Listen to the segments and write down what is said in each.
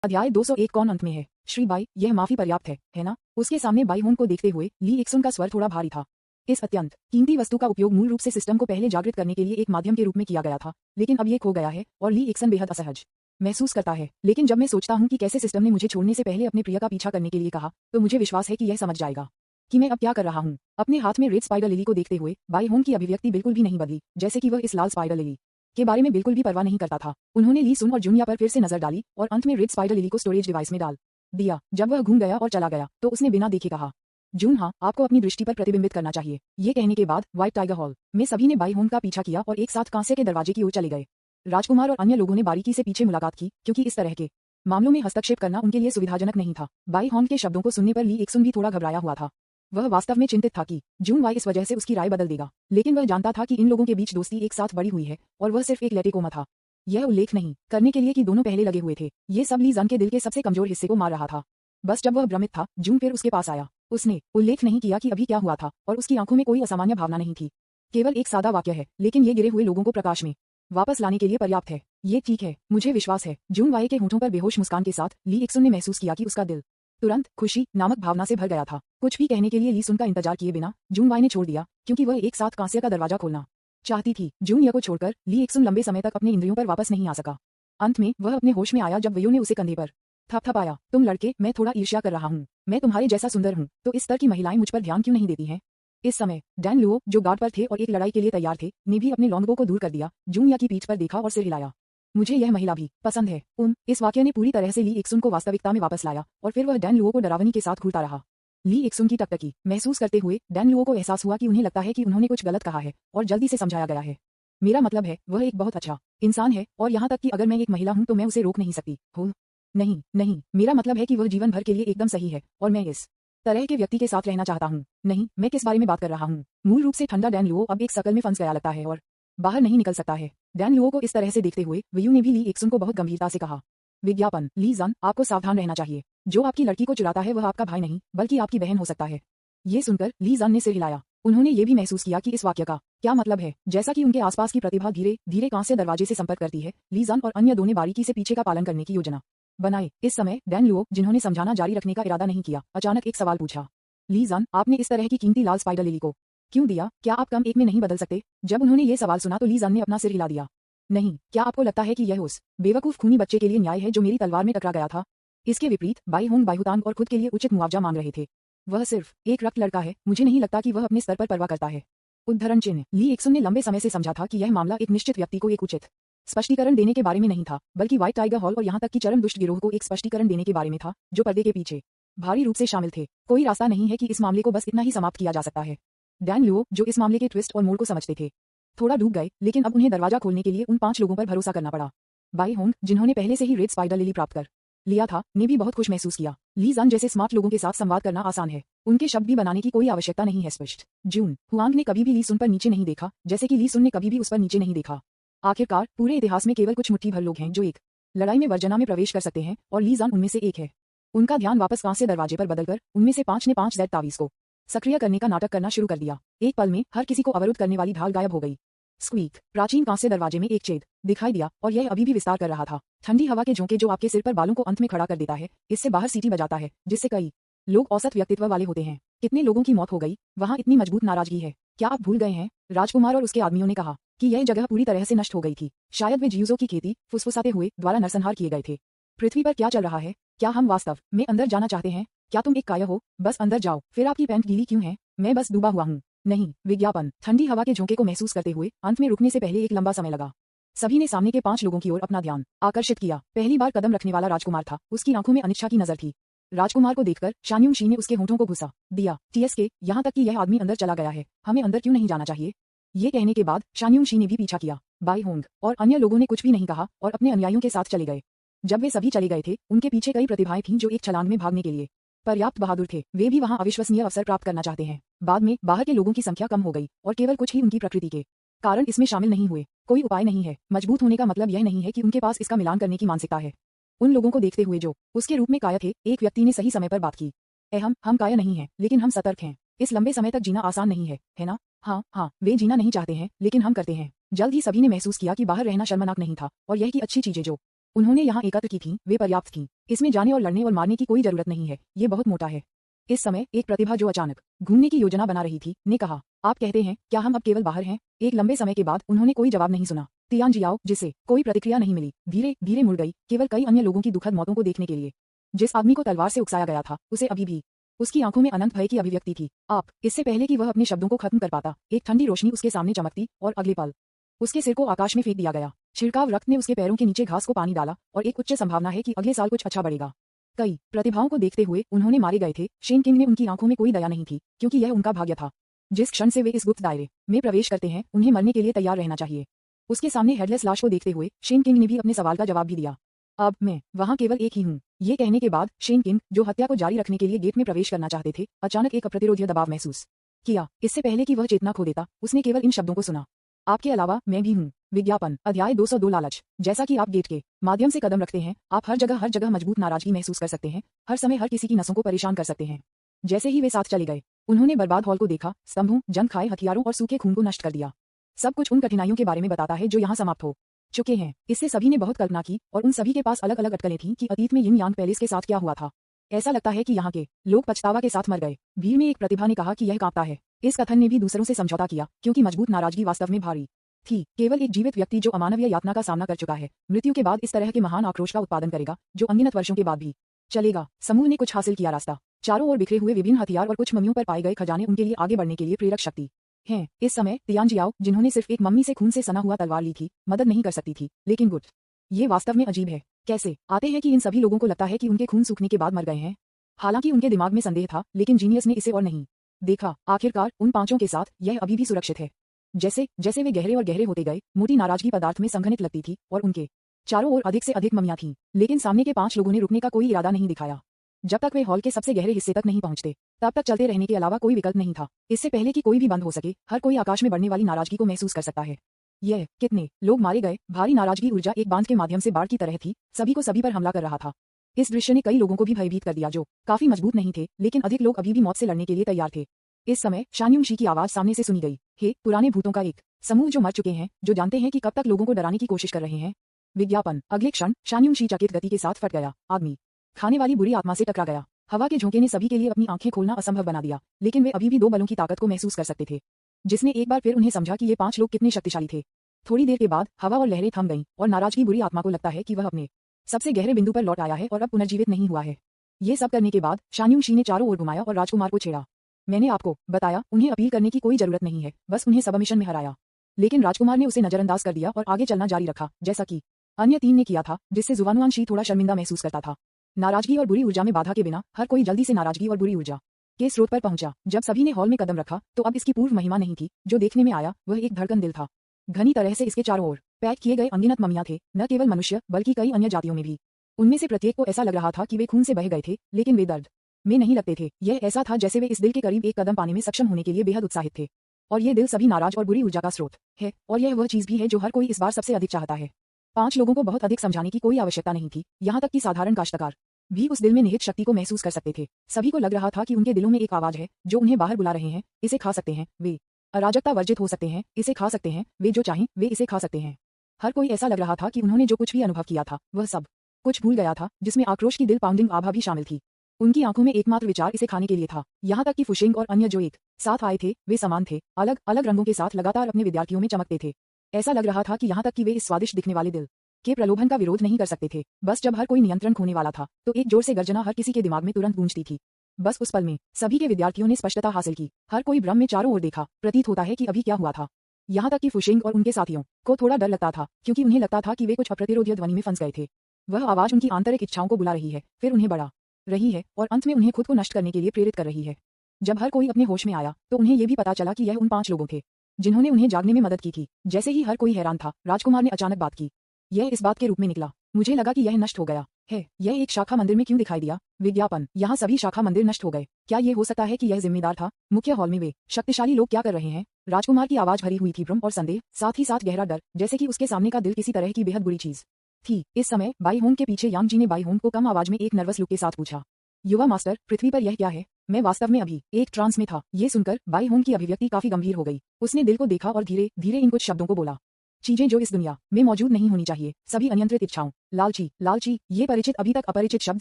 अध्याय 201 कौन अंत में है। श्री बाई, यह माफी पर्याप्त है ना? उसके सामने बाई होंग को देखते हुए ली इक्सुन का स्वर थोड़ा भारी था। इस अत्यंत कीमती वस्तु का उपयोग मूल रूप से सिस्टम को पहले जागृत करने के लिए एक माध्यम के रूप में किया गया था, लेकिन अब ये खो गया है और ली इक्सन बेहद असहज महसूस करता है। लेकिन जब मैं सोचता हूँ कि कैसे सिस्टम ने मुझे छोड़ने से पहले अपने प्रिय का पीछा करने के लिए कहा, तो मुझे विश्वास है कि यह समझ जाएगा कि मैं अब क्या कर रहा हूँ। अपने हाथ में रेड स्पाइडर लिली को देखते हुए बाई होंग की अभिव्यक्ति बिल्कुल भी नहीं बदली, जैसे कि वह इस लाल स्पाइडर लिली के बारे में बिल्कुल भी परवाह नहीं करता था। उन्होंने ली सुन और जुनिया पर फिर से नजर डाली और अंत में रेड स्पाइडर लिली को स्टोरेज डिवाइस में डाल दिया। जब वह घूम गया और चला गया तो उसने बिना देखे कहा, जून, हाँ, आपको अपनी दृष्टि पर प्रतिबिंबित करना चाहिए। ये कहने के बाद व्हाइट टाइगर हॉल में सभी ने बाई होंग का पीछा किया और एक साथ कांसे के दरवाजे की ओर चले गए। राजकुमार और अन्य लोगों ने बारीकी से पीछे मुलाकात की, क्योंकि इस तरह के मामलों में हस्तक्षेप करना उनके लिए सुविधाजनक नहीं था। बाई होंग के शब्दों को सुनने पर ली इक्सुन भी थोड़ा घबराया हुआ था। वह वास्तव में चिंतित था कि जून वाई इस वजह से उसकी राय बदल देगा, लेकिन वह जानता था कि इन लोगों के बीच दोस्ती एक साथ बड़ी हुई है और वह सिर्फ एक लेटेकोमा था। यह उल्लेख नहीं करने के लिए कि दोनों पहले लगे हुए थे। ये सब ली जन के दिल के सबसे कमजोर हिस्से को मार रहा था। बस जब वह भ्रमित था, जून फिर उसके पास आया। उसने उल्लेख नहीं किया कि अभी क्या हुआ था और उसकी आंखों में कोई असामान्य भावना नहीं थी। केवल एक सादा वाक्य है, लेकिन ये गिरे हुए लोगों को प्रकाश में वापस लाने के लिए पर्याप्त है। ये ठीक है, मुझे विश्वास है। जून वाई के होंठों पर बेहोश मुस्कान के साथ ली इक्सुन ने महसूस किया कि उसका दिल तुरंत खुशी नामक भावना से भर गया था। कुछ भी कहने के लिए ली सुन का इंतजार किए बिना जून वाई ने छोड़ दिया, क्योंकि वह एक साथ कांस्य का दरवाजा खोलना चाहती थी। जून या को छोड़कर ली इक्सुन लंबे समय तक अपने इंद्रियों पर वापस नहीं आ सका। अंत में वह अपने होश में आया जब वयो ने उसे कंधे पर थपथपाया। तुम लड़के, मैं थोड़ा ईर्ष्या कर रहा हूँ। मैं तुम्हारे जैसा सुंदर हूँ, तो इस स्तर की महिलाएं मुझ पर ध्यान क्यों नहीं देती हैं? इस समय डैन लुओ, जो गार्ड पर थे और एक लड़ाई के लिए तैयार थे, ने भी अपने लॉन्गबो को दूर कर दिया। जून या की पीठ पर देखा और सिर हिलाया। मुझे यह महिला भी पसंद है। इस वाक्य ने पूरी तरह से ली इक्सुन को वास्तविकता में वापस लाया और फिर वह डैन लुओ को डरावनी के साथ घूरता रहा। ली इक्सुन की टकटकी महसूस करते हुए डैन लुओ को एहसास हुआ कि उन्हें लगता है कि उन्होंने कुछ गलत कहा है और जल्दी से समझाया गया है। मेरा मतलब है, वह एक बहुत अच्छा इंसान है और यहाँ तक कि अगर मैं एक महिला हूँ तो मैं उसे रोक नहीं सकती। हो नहीं नहीं, मेरा मतलब है कि वह जीवन भर के लिए एकदम सही है और मैं इस तरह के व्यक्ति के साथ रहना चाहता हूँ। नहीं, मैं किस बारे में बात कर रहा हूँ? मूल रूप से ठंडा डैन लुओ अब एक सर्कल में फंस गया लगता है और बाहर नहीं निकल सकता है। डैन लुओ को इस तरह से देखते हुए वयू ने भी ली इक्सुन को बहुत गंभीरता से कहा, विज्ञापन, ली जन, आपको सावधान रहना चाहिए। जो आपकी लड़की को चुराता है वह आपका भाई नहीं बल्कि आपकी बहन हो सकता है। ये सुनकर ली जन ने सिर हिलाया। उन्होंने ये भी महसूस किया कि इस वाक्य का क्या मतलब है। जैसा कि उनके आसपास की प्रतिभा धीरे धीरे कांस्य दरवाजे से संपर्क करती है, ली जन और अन्य दोनों बारीकी से पीछे का पालन करने की योजना बनाए। इस समय डैन लुओ, जिन्होंने समझाना जारी रखने का इरादा नहीं किया, अचानक एक सवाल पूछा, ली जन, आपने इस तरह की कीमती लाल स्पाइडर लिली को क्यों दिया? क्या आप कम एक में नहीं बदल सकते? जब उन्होंने ये सवाल सुना तो ली जन ने अपना सिर हिला दिया। नहीं, क्या आपको लगता है कि यह उस बेवकूफ खूनी बच्चे के लिए न्याय है जो मेरी तलवार में टकरा गया था? इसके विपरीत बाई होंग बाहुतांग और खुद के लिए उचित मुआवजा मांग रहे थे। वह सिर्फ एक रक्त लड़का है। मुझे नहीं लगता कि वह अपने स्तर पर परवाह करता है। उद्धरण चिन्ह। ली इक्सुन ने लंबे समय से समझा था कि यह मामला एक निश्चित व्यक्ति को एक उचित स्पष्टीकरण देने के बारे में नहीं था, बल्कि व्हाइट टाइगर हॉल और यहाँ तक कि चरम दुष्ट गिरोह को एक स्पष्टीकरण देने के बारे में था, जो पर्दे के पीछे भारी रूप से शामिल थे। कोई रास्ता नहीं है कि इस मामले को बस इतना ही समाप्त किया जा सकता है। डैन लुओ, जो इस मामले के ट्विस्ट और मोड़ को समझते थे, थोड़ा डूब गए, लेकिन अब उन्हें दरवाजा खोलने के लिए उन 5 लोगों पर भरोसा करना पड़ा। बाई होंग, जिन्होंने पहले से ही रेड स्पाइडर लिली प्राप्त कर लिया था, ने भी बहुत खुश महसूस किया। ली जन जैसे स्मार्ट लोगों के साथ संवाद करना आसान है। उनके शब्द भी बनाने की कोई आवश्यकता नहीं है। स्पष्ट। जून हुआंग ने कभी भी ली सुन पर नीचे नहीं देखा, जैसे कि ली सुन ने कभी भी उस पर नीचे नहीं देखा। आखिरकार पूरे इतिहास में केवल कुछ मुट्ठी भर लोग हैं जो एक लड़ाई में वर्जना में प्रवेश कर सकते हैं, और ली जन उनमें से एक है। उनका ध्यान वापस कांस्य दरवाजे पर बदलकर उनमें से 5 ने 5 जेड तावीज को सक्रिय करने का नाटक करना शुरू कर दिया। एक पल में हर किसी को अवरुद्ध करने वाली ढाल गायब हो गई। स्क्वीक। प्राचीन कांस्य दरवाजे में एक छेद दिखाई दिया और यह अभी भी विस्तार कर रहा था। ठंडी हवा के झोंके जो आपके सिर पर बालों को अंत में खड़ा कर देता है, इससे बाहर सीटी बजाता है, जिससे कई लोग औसत व्यक्तित्व वाले होते हैं। कितने लोगों की मौत हो गई? वहाँ इतनी मजबूत नाराजगी है। क्या आप भूल गए हैं? राजकुमार और उसके आदमियों ने कहा कि यह जगह पूरी तरह से नष्ट हो गई थी। शायद वे जियूजो की खेती फुसफुसाते हुए द्वारा नरसंहार किए गए थे। पृथ्वी पर क्या चल रहा है? क्या हम वास्तव में अंदर जाना चाहते हैं? क्या तुम एक काया हो? बस अंदर जाओ। फिर आपकी पैंट गीली क्यों है? मैं बस डूबा हुआ हूँ। नहीं। विज्ञापन। ठंडी हवा के झोंके को महसूस करते हुए अंत में रुकने से पहले एक लंबा समय लगा। सभी ने सामने के 5 लोगों की ओर अपना ध्यान आकर्षित किया। पहली बार कदम रखने वाला राजकुमार था। उसकी आंखों में अनिच्छा की नजर थी। राजकुमार को देखकर शान्युंग शी ने उसके होंठों को घुसा दिया। टीएसके, यहाँ तक कि यह आदमी अंदर चला गया है। हमें अंदर क्यों नहीं जाना चाहिए? ये कहने के बाद शान्युंग शी ने भी पीछा किया। बाई होंग और अन्य लोगों ने कुछ भी नहीं कहा और अपने अनुयायियों के साथ चले गए। जब वे सभी चले गए थे, उनके पीछे कई प्रतिभाएं थीं जो एक छलांग में भागने के लिए पर्याप्त बहादुर थे। वे भी वहां अविश्वसनीय अवसर प्राप्त करना चाहते हैं। बाद में बाहर के लोगों की संख्या कम हो गई और केवल कुछ ही उनकी प्रकृति के कारण इसमें शामिल नहीं हुए। कोई उपाय नहीं है। मजबूत होने का मतलब यह नहीं है कि उनके पास इसका मिलान करने की मानसिकता है। उन लोगों को देखते हुए जो उसके रूप में काया थे, एक व्यक्ति ने सही समय पर बात की। हम काया नहीं हैं, लेकिन हम सतर्क हैं। इस लंबे समय तक जीना आसान नहीं है ना? हाँ, वे जीना नहीं चाहते हैं, लेकिन हम करते हैं। जल्द ही सभी ने महसूस किया कि बाहर रहना शर्मनाक नहीं था और यह कि अच्छी चीजें जो उन्होंने यहाँ एकत्र की थी वे पर्याप्त थीं। इसमें जाने और लड़ने और मारने की कोई जरूरत नहीं है, ये बहुत मोटा है। इस समय एक प्रतिभा जो अचानक घूमने की योजना बना रही थी ने कहा, आप कहते हैं क्या हम अब केवल बाहर हैं? एक लंबे समय के बाद उन्होंने कोई जवाब नहीं सुना। तियान जियाओ, जिसे कोई प्रतिक्रिया नहीं मिली, धीरे धीरे मुड़ गई, केवल कई अन्य लोगों की दुखद मौतों को देखने के लिए। जिस आदमी को तलवार से उकसाया गया था उसे अभी भी उसकी आंखों में अनंत भय की अभिव्यक्ति थी। आप इससे पहले कि वह अपने शब्दों को खत्म कर पाता, एक ठंडी रोशनी उसके सामने चमकती और अगले पल उसके सिर को आकाश में फेंक दिया गया। छिड़काव रक्त ने उसके पैरों के नीचे घास को पानी डाला और एक उच्च संभावना है कि अगले साल कुछ अच्छा बढ़ेगा। कई प्रतिभाओं को देखते हुए उन्होंने मारे गए थे। शेन किंग ने उनकी आंखों में कोई दया नहीं थी, क्योंकि यह उनका भाग्य था। जिस क्षण से वे इस गुप्त दायरे में प्रवेश करते हैं उन्हें मरने के लिए तैयार रहना चाहिए। उसके सामने हेडलेस लाश को देखते हुए शेन किंग ने भी अपने सवाल का जवाब भी दिया। अब मैं वहां केवल एक ही हूँ। ये कहने के बाद शेन किंग, जो हत्या को जारी रखने के लिए गेट में प्रवेश करना चाहते थे, अचानक एक अप्रतिरोध्य दबाव महसूस किया। इससे पहले कि वह चेतना खो देता, उसने केवल इन शब्दों को सुना, आपके अलावा मैं भी हूँ। विज्ञापन अध्याय 202 लालच। जैसा कि आप गेट के माध्यम से कदम रखते हैं, आप हर जगह मजबूत नाराजगी महसूस कर सकते हैं, हर समय हर किसी की नसों को परेशान कर सकते हैं। जैसे ही वे साथ चले गए, उन्होंने बर्बाद हॉल को देखा, स्तंभों, जंग खाए हथियारों और सूखे खून को नष्ट कर दिया। सब कुछ उन कठिनाइयों के बारे में बताता है जो यहाँ समाप्त हो चुके हैं। इससे सभी ने बहुत कल्पना की और उन सभी के पास अलग अलग अटकलें थीं कि अतीत में यिन यांग पैलेस के साथ क्या हुआ था। ऐसा लगता है कि यहाँ के लोग पछतावा के साथ मर गए। भीड़ में एक प्रतिभा ने कहा कि यह कांपता है। इस कथन ने भी दूसरों से समझौता किया, क्योंकि मजबूत नाराजगी वास्तव में भारी थी। केवल एक जीवित व्यक्ति जो अमानवीय यातना का सामना कर चुका है, मृत्यु के बाद इस तरह के महान आक्रोश का उत्पादन करेगा, जो अनगिनत वर्षों के बाद भी चलेगा। समूह ने कुछ हासिल किया रास्ता। चारों ओर बिखरे हुए विभिन्न हथियार और कुछ मम्मियों पर पाए गए खजाने उनके लिए आगे बढ़ने के लिए प्रेरक शक्ति हैं। इस समय तियान जियाओ, जिन्होंने सिर्फ एक मम्मी से खून से सना हुआ तलवार ली थी, मदद नहीं कर सकती थी। लेकिन गुड, ये वास्तव में अजीब है। कैसे आते हैं कि इन सभी लोगों को लगता है कि उनके खून सूखने के बाद मर गए हैं। हालांकि उनके दिमाग में संदेह था, लेकिन जीनियस ने इसे और नहीं देखा। आखिरकार उन पांचों के साथ यह अभी भी सुरक्षित है। जैसे जैसे वे गहरे और गहरे होते गए, मोटी नाराजगी पदार्थ में संघनित लगती थी और उनके चारों ओर अधिक से अधिक ममियां थीं। लेकिन सामने के 5 लोगों ने रुकने का कोई इरादा नहीं दिखाया। जब तक वे हॉल के सबसे गहरे हिस्से तक नहीं पहुंचते, तब तक चलते रहने के अलावा कोई विकल्प नहीं था। इससे पहले कि कोई भी बंद हो सके, हर कोई आकाश में बढ़ने वाली नाराजगी को महसूस कर सकता है। यह कितने लोग मारे गए। भारी नाराजगी ऊर्जा एक बांध के माध्यम से बाढ़ की तरह थी, सभी को सभी पर हमला कर रहा था। इस दृश्य ने कई लोगों को भी भयभीत कर दिया, जो काफी मजबूत नहीं थे, लेकिन अधिक लोग अभी भी मौत से लड़ने के लिए तैयार थे। इस समय शान्युंग की आवाज सामने से सुनी गई। हे पुराने भूतों का एक समूह जो मर चुके हैं, जो जानते हैं कि कब तक लोगों को डराने की कोशिश कर रहे हैं। विज्ञापन अगले क्षण शान्युंग चकित गति के साथ फट गया। आदमी खाने वाली बुरी आत्मा से टकरा गया। हवा के झोंके ने सभी के लिए अपनी आंखें खोलना असंभव बना दिया, लेकिन वे अभी भी 2 बलों की ताकत को महसूस कर सकते थे, जिसने एक बार फिर उन्हें समझा कि ये 5 लोग कितने शक्तिशाली थे। थोड़ी देर के बाद हवा और लहरें थम गईं और नाराजगी बुरी आत्मा को लगता है कि वह अपने सबसे गहरे बिंदु पर लौट आया है और अब पुनर्जीवित नहीं हुआ है। ये सब करने के बाद शान्युंग ने चारों ओर घुमाया और राजकुमार को छेड़ा। मैंने आपको बताया, उन्हें अपील करने की कोई जरूरत नहीं है, बस उन्हें सबमिशन में हराया। लेकिन राजकुमार ने उसे नजरअंदाज कर दिया और आगे चलना जारी रखा, जैसा कि अन्य 3 ने किया था, जिससे जुवानुआन शी थोड़ा शर्मिंदा महसूस करता था। नाराजगी और बुरी ऊर्जा में बाधा के बिना हर कोई जल्दी से नाराजगी और बुरी ऊर्जा के स्रोत पर पहुंचा। जब सभी ने हॉल में कदम रखा, तो अब इसकी पूर्व महिमा नहीं थी। जो देखने में आया वह एक धड़कन दिल था। घनी तरह से इसके चारों ओर पैक किए गए अनगिनत ममियां थे, न केवल मनुष्य बल्कि कई अन्य जातियों में भी। उनमें से प्रत्येक को ऐसा लग रहा था कि वे खून से बह गए थे, लेकिन वे दर्द में नहीं लगते थे। यह ऐसा था जैसे वे इस दिल के करीब एक कदम पाने में सक्षम होने के लिए बेहद उत्साहित थे। और ये दिल सभी नाराज और बुरी ऊर्जा का स्रोत है, और यह वह चीज भी है जो हर कोई इस बार सबसे अधिक चाहता है। 5 लोगों को बहुत अधिक समझाने की कोई आवश्यकता नहीं थी, यहाँ तक कि साधारण काश्तकार भी उस दिल में निहित शक्ति को महसूस कर सकते थे। सभी को लग रहा था कि उनके दिलों में एक आवाज है जो उन्हें बाहर बुला रहे हैं। इसे खा सकते हैं, वे अराजकता वर्जित हो सकते हैं, इसे खा सकते हैं, वे जो चाहें वे इसे खा सकते हैं। हर कोई ऐसा लग रहा था कि उन्होंने जो कुछ भी अनुभव किया था, वह सब कुछ भूल गया था, जिसमें आक्रोश की दिल पाउंडिंग आभा भी शामिल थी। उनकी आंखों में एकमात्र विचार इसे खाने के लिए था। यहाँ तक कि फुशिंग और अन्य जो एक साथ आए थे, वे समान थे, अलग अलग रंगों के साथ लगातार अपने विद्यार्थियों में चमकते थे। ऐसा लग रहा था कि यहाँ तक कि वे इस स्वादिष्ट दिखने वाले दिल के प्रलोभन का विरोध नहीं कर सकते थे। बस जब हर कोई नियंत्रण खोने वाला था, तो एक जोर से गर्जना हर किसी के दिमाग में तुरंत गूंजती थी। बस उस पल में सभी के विद्यार्थियों ने स्पष्टता हासिल की। हर कोई भ्रम में चारों ओर देखा। प्रतीत होता है कि अभी क्या हुआ था। यहाँ तक कि फुशिंग और उनके साथियों को थोड़ा डर लगता था, क्योंकि उन्हें लगता था कि वे कुछ अप्रतिरोध्य ध्वनि में फंस गए थे। वह आवाज उनकी आंतरिक इच्छाओं को बुला रही है, फिर उन्हें बढ़ा रही है और अंत में उन्हें खुद को नष्ट करने के लिए प्रेरित कर रही है। जब हर कोई अपने होश में आया, तो उन्हें यह भी पता चला कि यह उन 5 लोगों थे जिन्होंने उन्हें जागने में मदद की थी। जैसे ही हर कोई हैरान था, राजकुमार ने अचानक बात की। यह इस बात के रूप में निकला, मुझे लगा कि यह नष्ट हो गया है। यह एक शाखा मंदिर में क्यों दिखाई दिया? विज्ञापन यहाँ सभी शाखा मंदिर नष्ट हो गए। क्या ये हो सकता है कि यह जिम्मेदार था? मुख्य हॉल में वे शक्तिशाली लोग क्या कर रहे हैं? राजकुमार की आवाज भरी हुई थी भ्रम और संदेह, साथ ही साथ गहरा डर, जैसे कि उसके सामने का दिल किसी तरह की बेहद बुरी चीज थी। इस समय बाई होंग के पीछे यांग जी ने बाई होंग को कम आवाज में एक नर्वस लुक के साथ पूछा, युवा मास्टर, पृथ्वी पर यह क्या है? मैं वास्तव में अभी एक ट्रांस में था। ये सुनकर बाई होंग की अभिव्यक्ति काफी गंभीर हो गई। उसने दिल को देखा और धीरे धीरे इन कुछ शब्दों को बोला, चीजें जो इस दुनिया में मौजूद नहीं होनी चाहिए, सभी अनियंत्रित इच्छाओं। लालची, लालची, ये परिचित अभी तक अपरिचित शब्द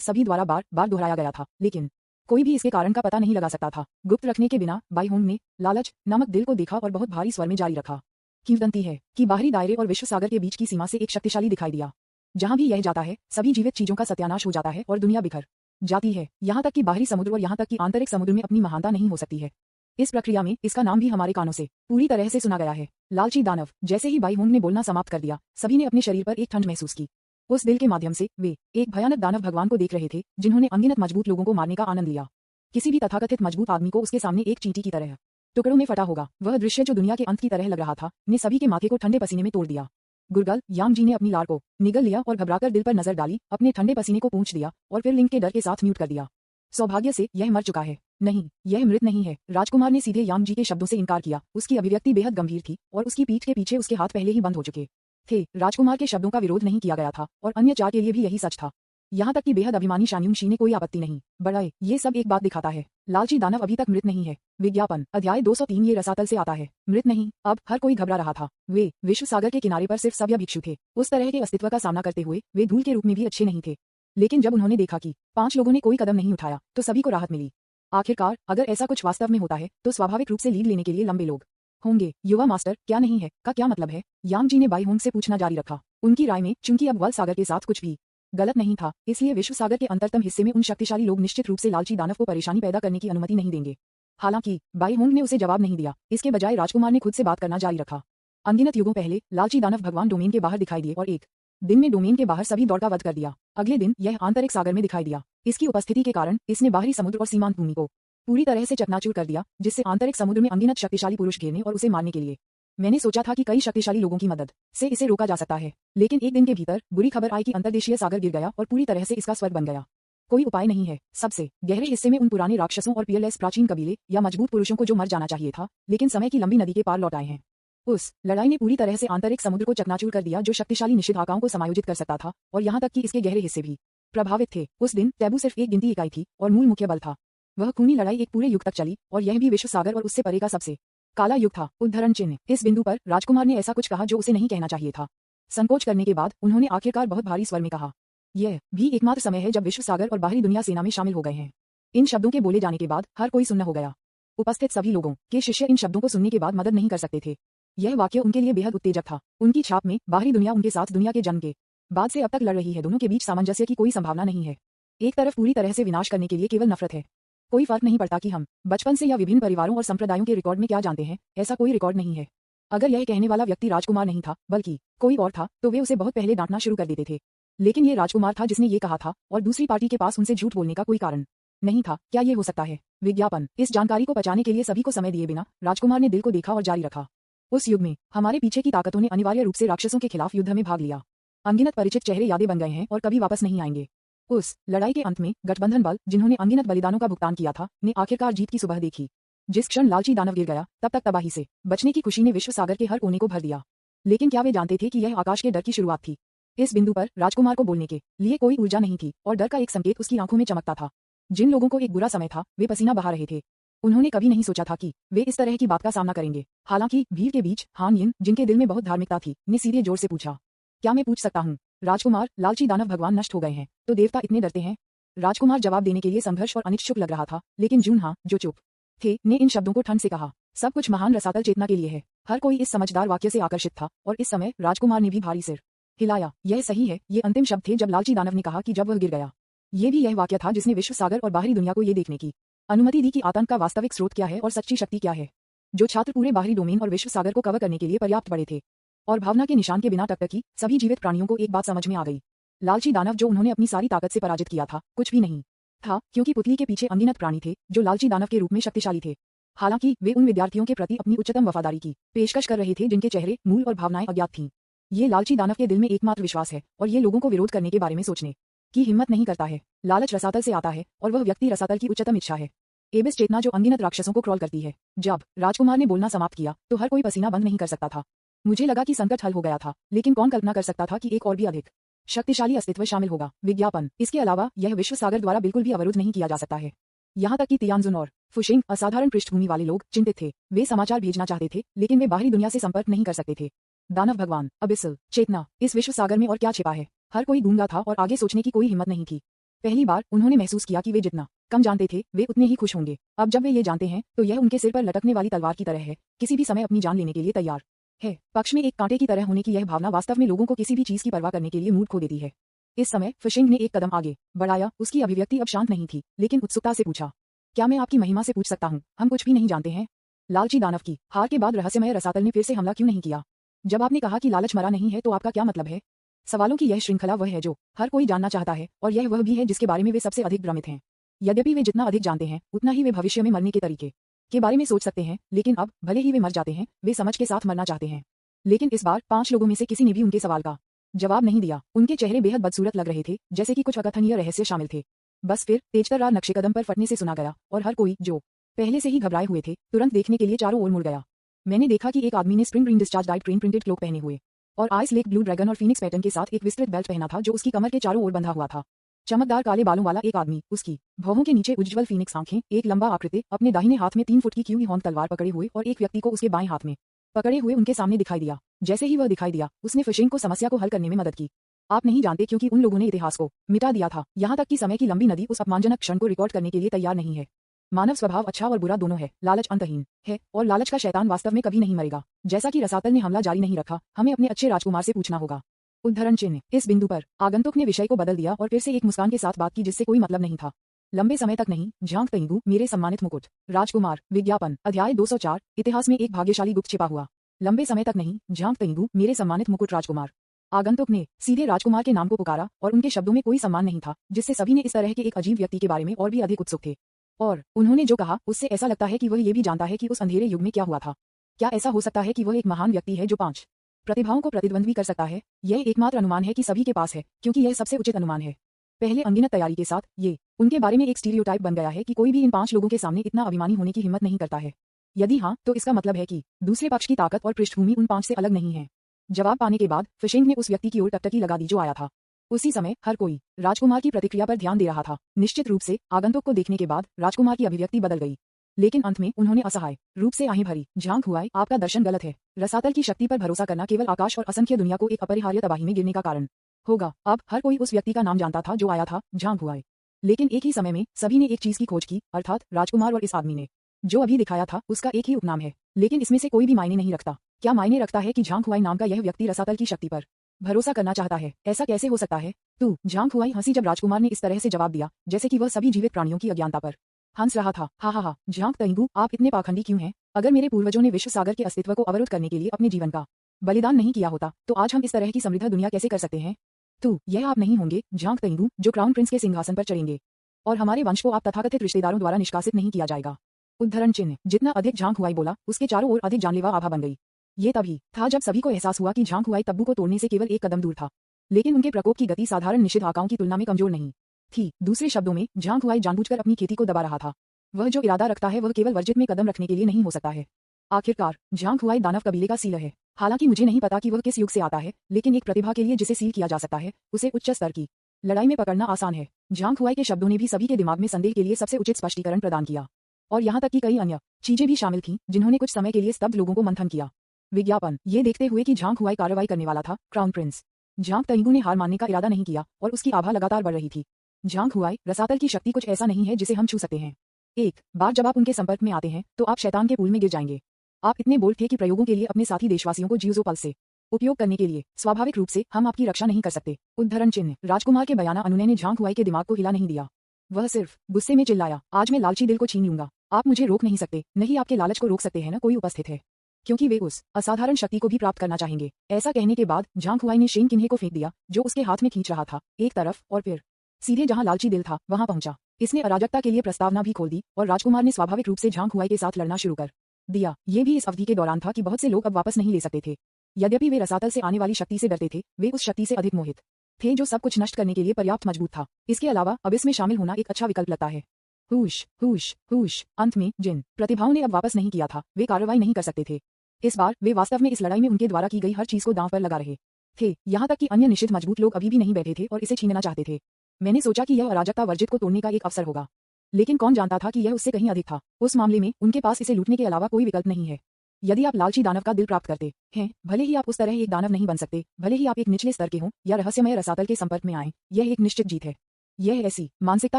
सभी द्वारा बार बार दोहराया गया था, लेकिन कोई भी इसके कारण का पता नहीं लगा सकता था। गुप्त रखने के बिना बाइहोंग ने लालच नामक दिल को देखा और बहुत भारी स्वर में जारी रखा। किंवदंती है कि बाहरी दायरे और विश्व सागर के बीच की सीमा से एक शक्तिशाली दिखाई दिया। जहां भी यह जाता है, सभी जीवित चीजों का सत्यानाश हो जाता है और दुनिया बिखर जाती है। यहाँ तक कि बाहरी समुद्र और यहाँ तक कि आंतरिक समुद्र में अपनी महानता नहीं हो सकती है। इस प्रक्रिया में इसका नाम भी हमारे कानों से पूरी तरह से सुना गया है, लालची दानव। जैसे ही बाइहोंग ने बोलना समाप्त कर दिया, सभी ने अपने शरीर पर एक ठंड महसूस की। उस दिल के माध्यम से वे एक भयानक दानव भगवान को देख रहे थे, जिन्होंने अनगिनत मजबूत लोगों को मारने का आनंद लिया। किसी भी तथाकथित मजबूत आदमी को उसके सामने एक चींटी की तरह टुकड़ों में फटा होगा। वह दृश्य जो दुनिया के अंत की तरह लग रहा था, ने सभी के माथे को ठंडे पसीने में तोड़ दिया। गुरगल याम जी ने अपनी लार को निगल लिया और घबराकर दिल पर नजर डाली, अपने ठंडे पसीने को पूंछ दिया और फिर लिंग के डर के साथ म्यूट कर दिया। सौभाग्य से यह मर चुका है। नहीं, यह मृत नहीं है। राजकुमार ने सीधे याम जी के शब्दों से इनकार किया। उसकी अभिव्यक्ति बेहद गंभीर थी और उसकी पीठ के पीछे उसके हाथ पहले ही बंद हो चुके थे। राजकुमार के शब्दों का विरोध नहीं किया गया था और अन्य चार के लिए भी यही सच था। यहाँ तक कि बेहद अभिमानी शान्युंशी ने कोई आपत्ति नहीं बढ़ाई। ये सब एक बात दिखाता है, लालची दानव अभी तक मृत नहीं है। विज्ञापन अध्याय 203। ये रसातल से आता है। मृत नहीं। अब हर कोई घबरा रहा था। वे विश्व सागर के किनारे पर सिर्फ सभ्य भिक्षु थे। उस तरह के अस्तित्व का सामना करते हुए वे धूल के रूप में भी अच्छे नहीं थे। लेकिन जब उन्होंने देखा कि 5 लोगों ने कोई कदम नहीं उठाया, तो सभी को राहत मिली। आखिरकार अगर ऐसा कुछ वास्तव में होता है, तो स्वाभाविक रूप से लीड लेने के लिए लंबे लोग होंगे। युवा मास्टर, क्या नहीं है का क्या मतलब है? याम जी ने बाइहोंग से पूछना जारी रखा। उनकी राय में चूंकि अब वल सागर के साथ कुछ भी गलत नहीं था, इसलिए विश्व सागर के अंतरतम हिस्से में उन शक्तिशाली लोग निश्चित रूप से लालची दानव को परेशानी पैदा करने की अनुमति नहीं देंगे। हालांकि बाइहोंग ने उसे जवाब नहीं दिया। इसके बजाय राजकुमार ने खुद से बात करना जारी रखा। अनगिनत युगों पहले लालची दानव भगवान डोमेन के बाहर दिखाई दिए और एक दिन में डोमेन के बाहर सभी दौड़ का वध कर दिया। अगले दिन यह आंतरिक सागर में दिखाई दिया। इसकी उपस्थिति के कारण इसने बाहरी समुद्र और सीमांत भूमि को पूरी तरह से चकनाचूर कर दिया, जिससे आंतरिक समुद्र में अनगिनत शक्तिशाली पुरुष घेरने और उसे मारने के लिए मैंने सोचा था कि कई शक्तिशाली लोगों की मदद से इसे रोका जा सकता है। लेकिन एक दिन के भीतर बुरी खबर आई कि अंतर्देशीय सागर गिर गया और पूरी तरह से इसका स्वर्ग बन गया। कोई उपाय नहीं है। सबसे गहरे हिस्से में उन पुराने राक्षसों और पीएलएस प्राचीन कबीले या मजबूत पुरुषों को जो मर जाना चाहिए था, लेकिन समय की लंबी नदी के पार लौट आए हैं। उस लड़ाई ने पूरी तरह से आंतरिक समुद्र को चकनाचूर कर दिया, जो शक्तिशाली निषेधाज्ञाओं को समायोजित कर सकता था, और यहाँ तक कि इसके गहरे हिस्से भी प्रभावित थे। उस दिन टैबू सिर्फ एक गिनती इकाई थी और मूल मुख्य बल था। वह खूनी लड़ाई एक पूरे युग तक चली और यह भी विश्व सागर और उससे परे का सबसे काला युग था। उद्धरण चिन्ह। इस बिंदु पर राजकुमार ने ऐसा कुछ कहा जो उसे नहीं कहना चाहिए था। संकोच करने के बाद उन्होंने आखिरकार बहुत भारी स्वर में कहा, यह भी एकमात्र समय है जब विश्व सागर और बाहरी दुनिया सेना में शामिल हो गए हैं। इन शब्दों के बोले जाने के बाद हर कोई सुन्न हो गया। उपस्थित सभी लोगों के शिष्य इन शब्दों को सुनने के बाद मदद नहीं कर सकते थे। यह वाक्य उनके लिए बेहद उत्तेजक था। उनकी छाप में बाहरी दुनिया उनके साथ दुनिया के जन्म के बाद से अब तक लड़ रही है। दोनों के बीच सामंजस्य की कोई संभावना नहीं है। एक तरफ पूरी तरह से विनाश करने के लिए केवल नफरत है। कोई फर्क नहीं पड़ता कि हम बचपन से या विभिन्न परिवारों और संप्रदायों के रिकॉर्ड में क्या जानते हैं, ऐसा कोई रिकॉर्ड नहीं है। अगर यह कहने वाला व्यक्ति राजकुमार नहीं था, बल्कि कोई और था, तो वे उसे बहुत पहले डांटना शुरू कर देते थे। लेकिन ये राजकुमार था जिसने ये कहा था, और दूसरी पार्टी के पास उनसे झूठ बोलने का कोई कारण नहीं था। क्या ये हो सकता है? विज्ञापन। इस जानकारी को पचाने के लिए सभी को समय दिए बिना राजकुमार ने दिल को देखा और जारी रखा। उस युग में हमारे पीछे की ताकतों ने अनिवार्य रूप से राक्षसों के खिलाफ युद्ध में भाग लिया। अनगिनत परिचित चेहरे यादें बन गए हैं और कभी वापस नहीं आएंगे। उस लड़ाई के अंत में गठबंधन बल, जिन्होंने अनगिनत बलिदानों का भुगतान किया था, ने आखिरकार जीत की सुबह देखी। जिस क्षण लालची दानव गिर गया, तब तक तबाही से बचने की खुशी ने विश्व सागर के हर कोने को भर दिया। लेकिन क्या वे जानते थे कि यह आकाश के डर की शुरुआत थी? इस बिंदु पर राजकुमार को बोलने के लिए कोई ऊर्जा नहीं थी और डर का एक संकेत उसकी आंखों में चमकता था। जिन लोगों को एक बुरा समय था, वे पसीना बहा रहे थे। उन्होंने कभी नहीं सोचा था कि वे इस तरह की बात का सामना करेंगे। हालांकि भीड़ के बीच हान यिन, जिनके दिल में बहुत धार्मिकता थी, ने सीधे जोर से पूछा, क्या मैं पूछ सकता हूँ? राजकुमार, लालची दानव भगवान नष्ट हो गए हैं, तो देवता इतने डरते हैं? राजकुमार जवाब देने के लिए संघर्ष और अनिच्छुक लग रहा था, लेकिन जून हाँ, जो चुप थे, ने इन शब्दों को ठंड से कहा, सब कुछ महान रसातल चेतना के लिए है। हर कोई इस समझदार वाक्य से आकर्षित था और इस समय राजकुमार ने भी भारी सिर हिलाया। यह सही है। ये अंतिम शब्द थे जब लालची दानव ने कहा कि जब वह गिर गया। ये भी यह वाक्य था जिसने विश्व सागर और बाहरी दुनिया को ये देखने की अनुमति दी कि आतंक का वास्तविक स्रोत क्या है और सच्ची शक्ति क्या है। जो छात्र पूरे बाहरी डोमेन और विश्व सागर को कवर करने के लिए पर्याप्त बड़े थे और भावना के निशान के बिना टकटकी, सभी जीवित प्राणियों को एक बात समझ में आ गई। लालची दानव जो उन्होंने अपनी सारी ताकत से पराजित किया था, कुछ भी नहीं था, क्योंकि पुतली के पीछे अनगिनत प्राणी थे जो लालची दानव के रूप में शक्तिशाली थे। हालांकि वे उन विद्यार्थियों के प्रति अपनी उच्चतम वफादारी की पेशकश कर रहे थे जिनके चेहरे, मूल और भावनाएं अज्ञात थीं। ये लालची दानव के दिल में एकमात्र विश्वास है और ये लोगों को विरोध करने के बारे में सोचने की हिम्मत नहीं करता है। लालच रसातल से आता है और वह व्यक्ति रसातल की उच्चतम इच्छा है। एबिस चेतना जो अनगिनत राक्षसों को क्रॉल करती है। जब राजकुमार ने बोलना समाप्त किया, तो हर कोई पसीना बंद नहीं कर सकता था। मुझे लगा कि संकट हल हो गया था, लेकिन कौन कल्पना कर सकता था कि एक और भी अधिक शक्तिशाली अस्तित्व शामिल होगा। विज्ञापन। इसके अलावा यह विश्व सागर द्वारा बिल्कुल भी अवरुद्ध नहीं किया जा सकता है। यहाँ तक कि तियानजुन और फुशिंग, असाधारण पृष्ठभूमि वाले लोग, चिंतित थे। वे समाचार भेजना चाहते थे, लेकिन वे बाहरी दुनिया से संपर्क नहीं कर सकते थे। दानव भगवान, अबिसल, चेतना, इस विश्व सागर में और क्या छिपा है। हर कोई गूंगा था और आगे सोचने की कोई हिम्मत नहीं थी। पहली बार उन्होंने महसूस किया कि वे जितना कम जानते थे वे उतने ही खुश होंगे। अब जब वे ये जानते हैं तो यह उनके सिर पर लटकने वाली तलवार की तरह है, किसी भी समय अपनी जान लेने के लिए तैयार है। पक्ष में एक कांटे की तरह होने की यह भावना वास्तव में लोगों को किसी भी चीज की परवाह करने के लिए मूड खो देती है। इस समय फिशिंग ने एक कदम आगे बढ़ाया। उसकी अभिव्यक्ति अब शांत नहीं थी, लेकिन उत्सुकता से पूछा, क्या मैं आपकी महिमा से पूछ सकता हूँ? हम कुछ भी नहीं जानते हैं। लालची दानव की हार के बाद रहस्यमय रसातल ने फिर से हमला क्यों नहीं किया? जब आपने कहा कि लालच मरा नहीं है तो आपका क्या मतलब है? सवालों की यह श्रृंखला वह है जो हर कोई जानना चाहता है, और यह वह भी है जिसके बारे में वे सबसे अधिक भ्रमित हैं। यद्यपि वे जितना अधिक जानते हैं उतना ही वे भविष्य में मरने के तरीके के बारे में सोच सकते हैं, लेकिन अब भले ही वे मर जाते हैं वे समझ के साथ मरना चाहते हैं। लेकिन इस बार 5 लोगों में से किसी ने भी उनके सवाल का जवाब नहीं दिया। उनके चेहरे बेहद बदसूरत लग रहे थे, जैसे कि कुछ अकथनीय रहस्य शामिल थे। बस फिर तेजतर्रार नक्शे कदम पर फटने से सुना गया और हर कोई जो पहले से ही घबराए हुए थे तुरंत देखने के लिए चारों ओर मुड़ गया। मैंने देखा कि एक आदमी ने spring green discharge diet train printed cloak पहने हुए और आइस लेक ब्लू ड्रैगन और फीनिक्स पैटर्न के साथ एक विस्तृत बेल्ट पहना था जो उसकी कमर के चारों ओर बंधा हुआ था। चमकदार काले बालों वाला एक आदमी, उसकी भौहों के नीचे उज्ज्वल फीनिक्स आंखें, एक लंबा आकृति, अपने दाहिने हाथ में 3 फुट की क्यूई हॉर्न तलवार पकड़े हुए और एक व्यक्ति को उसके बाएं हाथ में पकड़े हुए उनके सामने दिखाई दिया। जैसे ही वह दिखाई दिया उसने फिशिंग को समस्या को हल करने में मदद की। आप नहीं जानते क्योंकि उन लोगों ने इतिहास को मिटा दिया था, यहाँ तक कि समय की लंबी नदी उस अपमानजनक क्षण को रिकॉर्ड करने के लिए तैयार नहीं है। मानव स्वभाव अच्छा और बुरा दोनों है, लालच अंतहीन है और लालच का शैतान वास्तव में कभी नहीं मरेगा। जैसा कि रसातल ने हमला जारी नहीं रखा, हमें अपने अच्छे राजकुमार से पूछना होगा। उद्धरण चिन्ह। इस बिंदु पर आगंतुक ने विषय को बदल दिया और फिर से एक मुस्कान के साथ बात की जिससे कोई मतलब नहीं था। लंबे समय तक नहीं, झांक तेंगू, मेरे सम्मानित मुकुट राजकुमार। विज्ञापन, अध्याय 204। इतिहास में एक भाग्यशाली गुप्त छिपा हुआ। लंबे समय तक नहीं, झांक तेंगू, मेरे सम्मानित मुकुट राजकुमार। आगंतुक ने सीधे राजकुमार के नाम को पुकारा और उनके शब्दों में कोई सम्मान नहीं था, जिससे सभी ने इस तरह के एक अजीब व्यक्ति के बारे में और भी अधिक उत्सुक थे। और उन्होंने जो कहा उससे ऐसा लगता है कि वह ये भी जानता है कि उस अंधेरे युग में क्या हुआ था। क्या ऐसा हो सकता है कि वह एक महान व्यक्ति है जो 5 प्रतिभाओं को प्रतिद्वंद्वी कर सकता है? यह एकमात्र अनुमान है कि सभी के पास है, क्योंकि यह सबसे उचित अनुमान है। पहले अनगिनत तैयारी के साथ ये उनके बारे में एक स्टीरियोटाइप बन गया है कि कोई भी इन 5 लोगों के सामने इतना अभिमानी होने की हिम्मत नहीं करता है। यदि हाँ, तो इसका मतलब है कि दूसरे पक्ष की ताकत और पृष्ठभूमि उन 5 से अलग नहीं है। जवाब पाने के बाद फिशिंग ने उस व्यक्ति की ओर टकटकी लगा दी जो आया था। उसी समय हर कोई राजकुमार की प्रतिक्रिया पर ध्यान दे रहा था। निश्चित रूप से आगंतुक को देखने के बाद राजकुमार की अभिव्यक्ति बदल गई, लेकिन अंत में उन्होंने असहाय रूप से आहें भरी। झांक हुआ, आपका दर्शन गलत है। रसातल की शक्ति पर भरोसा करना केवल आकाश और असंख्य दुनिया को एक अपरिहार्य तबाही में गिरने का कारण होगा। अब हर कोई उस व्यक्ति का नाम जानता था जो आया था, झांक हुआ। लेकिन एक ही समय में सभी ने एक चीज की खोज की, अर्थात राजकुमार और इस आदमी ने जो अभी दिखाया था उसका एक ही उपनाम है। लेकिन इसमें से कोई भी मायने नहीं रखता। क्या मायने रखता है कि झांक हुआ नाम का यह व्यक्ति रसातल की शक्ति पर भरोसा करना चाहता है? ऐसा कैसे हो सकता है? तू, झांक हुआ हंसी जब राजकुमार ने इस तरह से जवाब दिया जैसे कि वह सभी जीवित प्राणियों की अज्ञानता पर हंस रहा था। हा हा हा, झांक तेंगू, आप इतने पाखंडी क्यों हैं? अगर मेरे पूर्वजों ने विश्व सागर के अस्तित्व को अवरुद्ध करने के लिए अपने जीवन का बलिदान नहीं किया होता तो आज हम इस तरह की समृद्ध दुनिया कैसे कर सकते हैं? तू, यह आप नहीं होंगे, झांक तेंगू, जो क्राउन प्रिंस के सिंहासन पर चढ़ेंगे, और हमारे वंश को आप तथाकथित रिश्तेदारों द्वारा निष्कासित नहीं किया जाएगा। उद्धरण चिन्ह। जितना अधिक झांक हुआ बोला, उसके चारों ओर अधिक जानलेवा आभा बन गई। ये तभी था जब सभी को एहसास हुआ कि झांक हुआ तब्बू को तोड़ने से केवल एक कदम दूर था, लेकिन उनके प्रकोप की गति साधारण निषिद्ध आकाओं की तुलना में कमजोर नहीं थी। दूसरे शब्दों में, झांक हुआ जानबूझकर अपनी खेती को दबा रहा था। वह जो इरादा रखता है वह केवल वर्जित में कदम रखने के लिए नहीं हो सकता है। आखिरकार झांक हुआ दानव कबीले का सील है। हालांकि मुझे नहीं पता कि वह किस युग से आता है, लेकिन एक प्रतिभा के लिए जिसे सील किया जा सकता है उसे उच्च स्तर की लड़ाई में पकड़ना आसान है। झांक हुआ के शब्दों ने भी सभी के दिमाग में संदेह के लिए सबसे उचित स्पष्टीकरण प्रदान किया, और यहाँ तक कि कई अन्य चीजें भी शामिल थीं जिन्होंने कुछ समय के लिए स्तब्ध लोगों को मंथन किया। विज्ञापन। ये देखते हुए कि झांक हुआ कार्रवाई करने वाला था, क्राउन प्रिंस झांक तेंगू ने हार मानने का इरादा नहीं किया और उसकी आभा लगातार बढ़ रही थी। झांक हुआ, रसातल की शक्ति कुछ ऐसा नहीं है जिसे हम छू सकते हैं। एक बार जब आप उनके संपर्क में आते हैं तो आप शैतान के पूल में गिर जाएंगे। आप इतने बोल्ड थे कि प्रयोगों के लिए अपने साथी देशवासियों को जीवो पल्स से उपयोग करने के लिए स्वाभाविक रूप से हम आपकी रक्षा नहीं कर सकते। उद्धरण चिन्ह। राजकुमार के बयाना अनुनय ने झांक हुआ के दिमाग को हिला नहीं दिया। वह सिर्फ गुस्से में चिल्लाया, आज मैं लालची दिल को छीन लूंगा। आप मुझे रोक नहीं सकते, नहीं आपके लालच को रोक सकते हैं न कोई उपस्थित है, क्योंकि वे उस असाधारण शक्ति को भी प्राप्त करना चाहेंगे। ऐसा कहने के बाद झांक हुआ ने शेन किन्हे को फेंक दिया जो उसके हाथ में खींच रहा था एक तरफ, और फिर सीधे जहां लालची दिल था वहां पहुंचा। इसने अराजकता के लिए प्रस्तावना भी खोल दी और राजकुमार ने स्वाभाविक रूप से झांक हुआ के साथ लड़ना शुरू कर दिया। ये भी इस अवधि के दौरान था कि बहुत से लोग अब वापस नहीं ले सकते थे। यद्यपि वे रसातल से आने वाली शक्ति से डरते थे, वे उस शक्ति से अधिक मोहित थे जो सब कुछ नष्ट करने के लिए पर्याप्त मजबूत था। इसके अलावा अब इसमें शामिल होना एक अच्छा विकल्प लगता है। हुश हुश हुश। अंत में जिन प्रतिभाओं ने अब वापस नहीं किया था वे कार्रवाई नहीं कर सकते थे। इस बार वे वास्तव में इस लड़ाई में उनके द्वारा की गई हर चीज को दांव पर लगा रहे थे, यहाँ तक कि अन्य निश्चित मजबूत लोग अभी भी नहीं बैठे थे और इसे छीनना चाहते थे। मैंने सोचा कि यह अराजकता वर्जित को तोड़ने का एक अवसर होगा, लेकिन कौन जानता था कि यह उससे कहीं अधिक था। उस मामले में उनके पास इसे लूटने के अलावा कोई विकल्प नहीं है। यदि आप लालची दानव का दिल प्राप्त करते हैं, भले ही आप उस तरह एक दानव नहीं बन सकते, भले ही आप एक निचले स्तर के हों या रहस्यमय रसातल के संपर्क में आए, यह एक निश्चित जीत है। यह ऐसी मानसिकता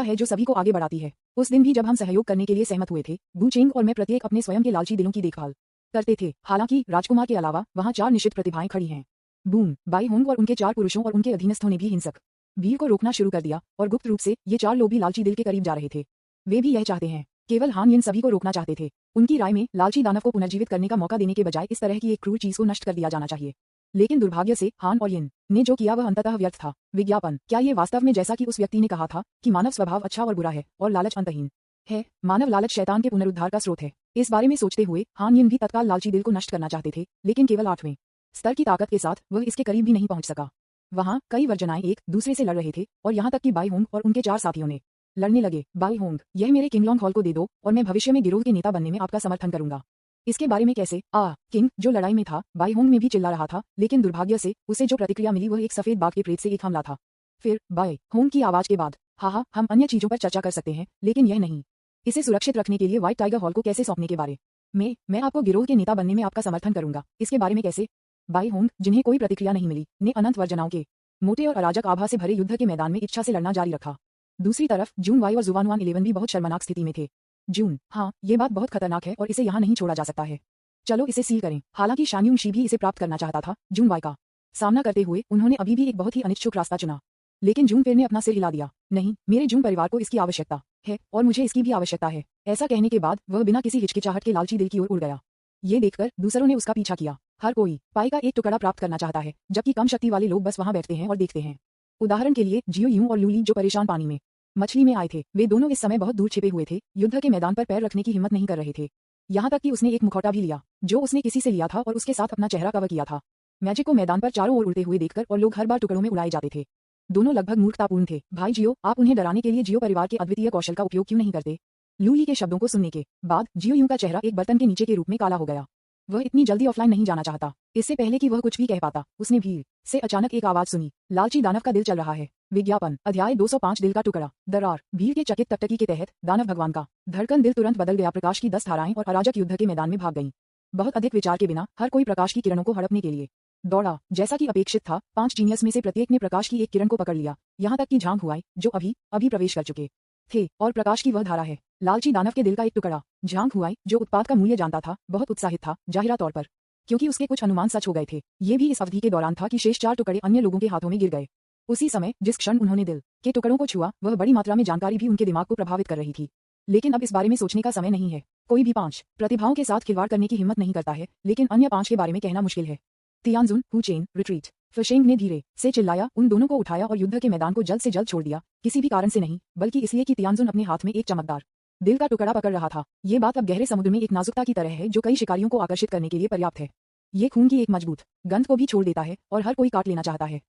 है जो सभी को आगे बढ़ाती है। उस दिन भी जब हम सहयोग करने के लिए सहमत हुए थे, गु चेंग और मैं प्रत्येक अपने स्वयं के लालची दिलों की देखभाल करते थे। हालांकि राजकुमार के अलावा वहां 4 निश्चित प्रतिभाएं खड़ी हैं। बूम, बाई होंग और उनके 4 पुरुषों और उनके अधीनस्थों ने भी हिंसक भीड़ को रोकना शुरू कर दिया और गुप्त रूप से ये 4 लोग भी लालची दिल के करीब जा रहे थे। वे भी यह चाहते हैं। केवल हान यिन सभी को रोकना चाहते थे। उनकी राय में लालची दानव को पुनर्जीवित करने का मौका देने के बजाय इस तरह की एक क्रूर चीज को नष्ट कर दिया जाना चाहिए। लेकिन दुर्भाग्य से हान और यिन ने जो किया वह अंततः व्यर्थ था। विज्ञापन, क्या ये वास्तव में जैसा कि उस व्यक्ति ने कहा था कि मानव स्वभाव अच्छा और बुरा है और लालच अंतहीन है? मानव लालच शैतान के पुनरुद्धार का स्रोत है। इस बारे में सोचते हुए हान यिन भी तत्काल लालची दिल को नष्ट करना चाहते थे, लेकिन केवल 8वें स्तर की ताकत के साथ वह इसके करीब भी नहीं पहुंच सका। वहां कई वर्जनाएं एक दूसरे से लड़ रहे थे और यहाँ तक कि बाई होंग और उनके 4 साथियों ने लड़ने लगे। बाई होंग, यह मेरे किंगलोंग हॉल को दे दो और मैं भविष्य में गिरोह के नेता बनने में आपका समर्थन करूंगा। इसके बारे में कैसे? किंग, जो लड़ाई में था, बाई होंग में भी चिल्ला रहा था, लेकिन दुर्भाग्य से उसे जो प्रतिक्रिया मिली वह एक सफेद बाघ के प्रेत से एक हमला था। फिर बाई होंग की आवाज के बाद, हाँ, हम अन्य चीजों पर चर्चा कर सकते हैं, लेकिन यह नहीं। इसे सुरक्षित रखने के लिए व्हाइट टाइगर हॉल को कैसे सौंपने के बारे में मैं आपको गिरोह के नेता बनने में आपका समर्थन करूंगा। इसके बारे में कैसे? बाई होंग, जिन्हें कोई प्रतिक्रिया नहीं मिली, ने अनंत वर्जनाओं के मोटे और अराजक आभा से भरे युद्ध के मैदान में इच्छा से लड़ना जारी रखा। दूसरी तरफ जून वाई और जुवानुआन 11 भी बहुत शर्मनाक स्थिति में थे। जून, हाँ, ये बात बहुत खतरनाक है और इसे यहाँ नहीं छोड़ा जा सकता है। चलो इसे सील करें। हालांकि शान्युंग शी भी इसे प्राप्त करना चाहता था। जून वाई का सामना करते हुए उन्होंने अभी भी एक बहुत ही अनिच्छुक रास्ता चुना, लेकिन जून पेर ने अपना सिर हिला दिया। नहीं, मेरे जून परिवार को इसकी आवश्यकता है और मुझे इसकी भी आवश्यकता है। ऐसा कहने के बाद वह बिना किसी हिचकिचाहट के लालची दिल की ओर उड़ गया। ये देखकर दूसरों ने उसका पीछा किया। हर कोई पाई का एक टुकड़ा प्राप्त करना चाहता है, जबकि कम शक्ति वाले लोग बस वहां बैठते हैं और देखते हैं। उदाहरण के लिए जियो यूं और लूली, जो परेशान पानी में मछली में आए थे, वे दोनों इस समय बहुत दूर छिपे हुए थे, युद्ध के मैदान पर पैर रखने की हिम्मत नहीं कर रहे थे। यहाँ तक कि उसने एक मुखौटा भी लिया जो उसने किसी से लिया था और उसके साथ अपना चेहरा कवर किया था। मैजिक को मैदान पर चारों ओर उड़ते हुए देखकर और लोग हर बार टुकड़ों में उड़ाए जाते थे। दोनों लगभग मूर्खतापूर्ण थे। भाई जियो, आप उन्हें डराने के लिए जियो परिवार के अद्वितीय कौशल का उपयोग क्यों नहीं करते? लूली के शब्दों को सुनने के बाद जियो यूं का चेहरा एक बर्तन के नीचे के रूप में काला हो गया। वह इतनी जल्दी ऑफलाइन नहीं जाना चाहता। इससे पहले कि वह कुछ भी कह पाता, उसने भीड़ से अचानक एक आवाज सुनी, लालची दानव का दिल चल रहा है। विज्ञापन, अध्याय 205, दिल का टुकड़ा। दरार, भीड़ के चकित टकटकी के तहत दानव भगवान का धड़कन दिल तुरंत बदल गया। प्रकाश की 10 धाराएं और अराजक युद्ध के मैदान में भाग गईं। बहुत अधिक विचार के बिना हर कोई प्रकाश की किरणों को हड़पने के लिए दौड़ा। जैसा कि अपेक्षित था, 5 जीनियस में से प्रत्येक ने प्रकाश की एक किरण को पकड़ लिया, यहाँ तक कि झांक हुआई, जो अभी अभी प्रवेश कर चुके थे, और प्रकाश की वह धारा है। लालची दानव के दिल का एक टुकड़ा। झांक हुआई, जो उत्पाद का मूल्य जानता था, बहुत उत्साहित था, जाहिरा तौर पर, क्योंकि उसके कुछ अनुमान सच हो गए थे। ये भी इस अवधि के दौरान था कि शेष 4 टुकड़े अन्य लोगों के हाथों में गिर गए। उसी समय जिस क्षण उन्होंने दिल के टुकड़ों को छुआ, वह बड़ी मात्रा में जानकारी भी उनके दिमाग को प्रभावित कर रही थी। लेकिन अब इस बारे में सोचने का समय नहीं है। कोई भी 5 प्रतिभाओं के साथ खिलवाड़ करने की हिम्मत नहीं करता है, लेकिन अन्य 5 के बारे में कहना मुश्किल है। तियानजुन, हु चेन, रिट्रीट। फिशेंग ने धीरे से चिल्लाया, उन दोनों को उठाया और युद्ध के मैदान को जल्द से जल्द छोड़ दिया। किसी भी कारण से नहीं, बल्कि इसलिए कि तियानजुन अपने हाथ में एक चमकदार दिल का टुकड़ा पकड़ रहा था। ये बात अब गहरे समुद्र में एक नाजुकता की तरह है जो कई शिकारियों को आकर्षित करने के लिए पर्याप्त है। ये खून की एक मजबूत गंध को भी छोड़ देता है और हर कोई काट लेना चाहता है।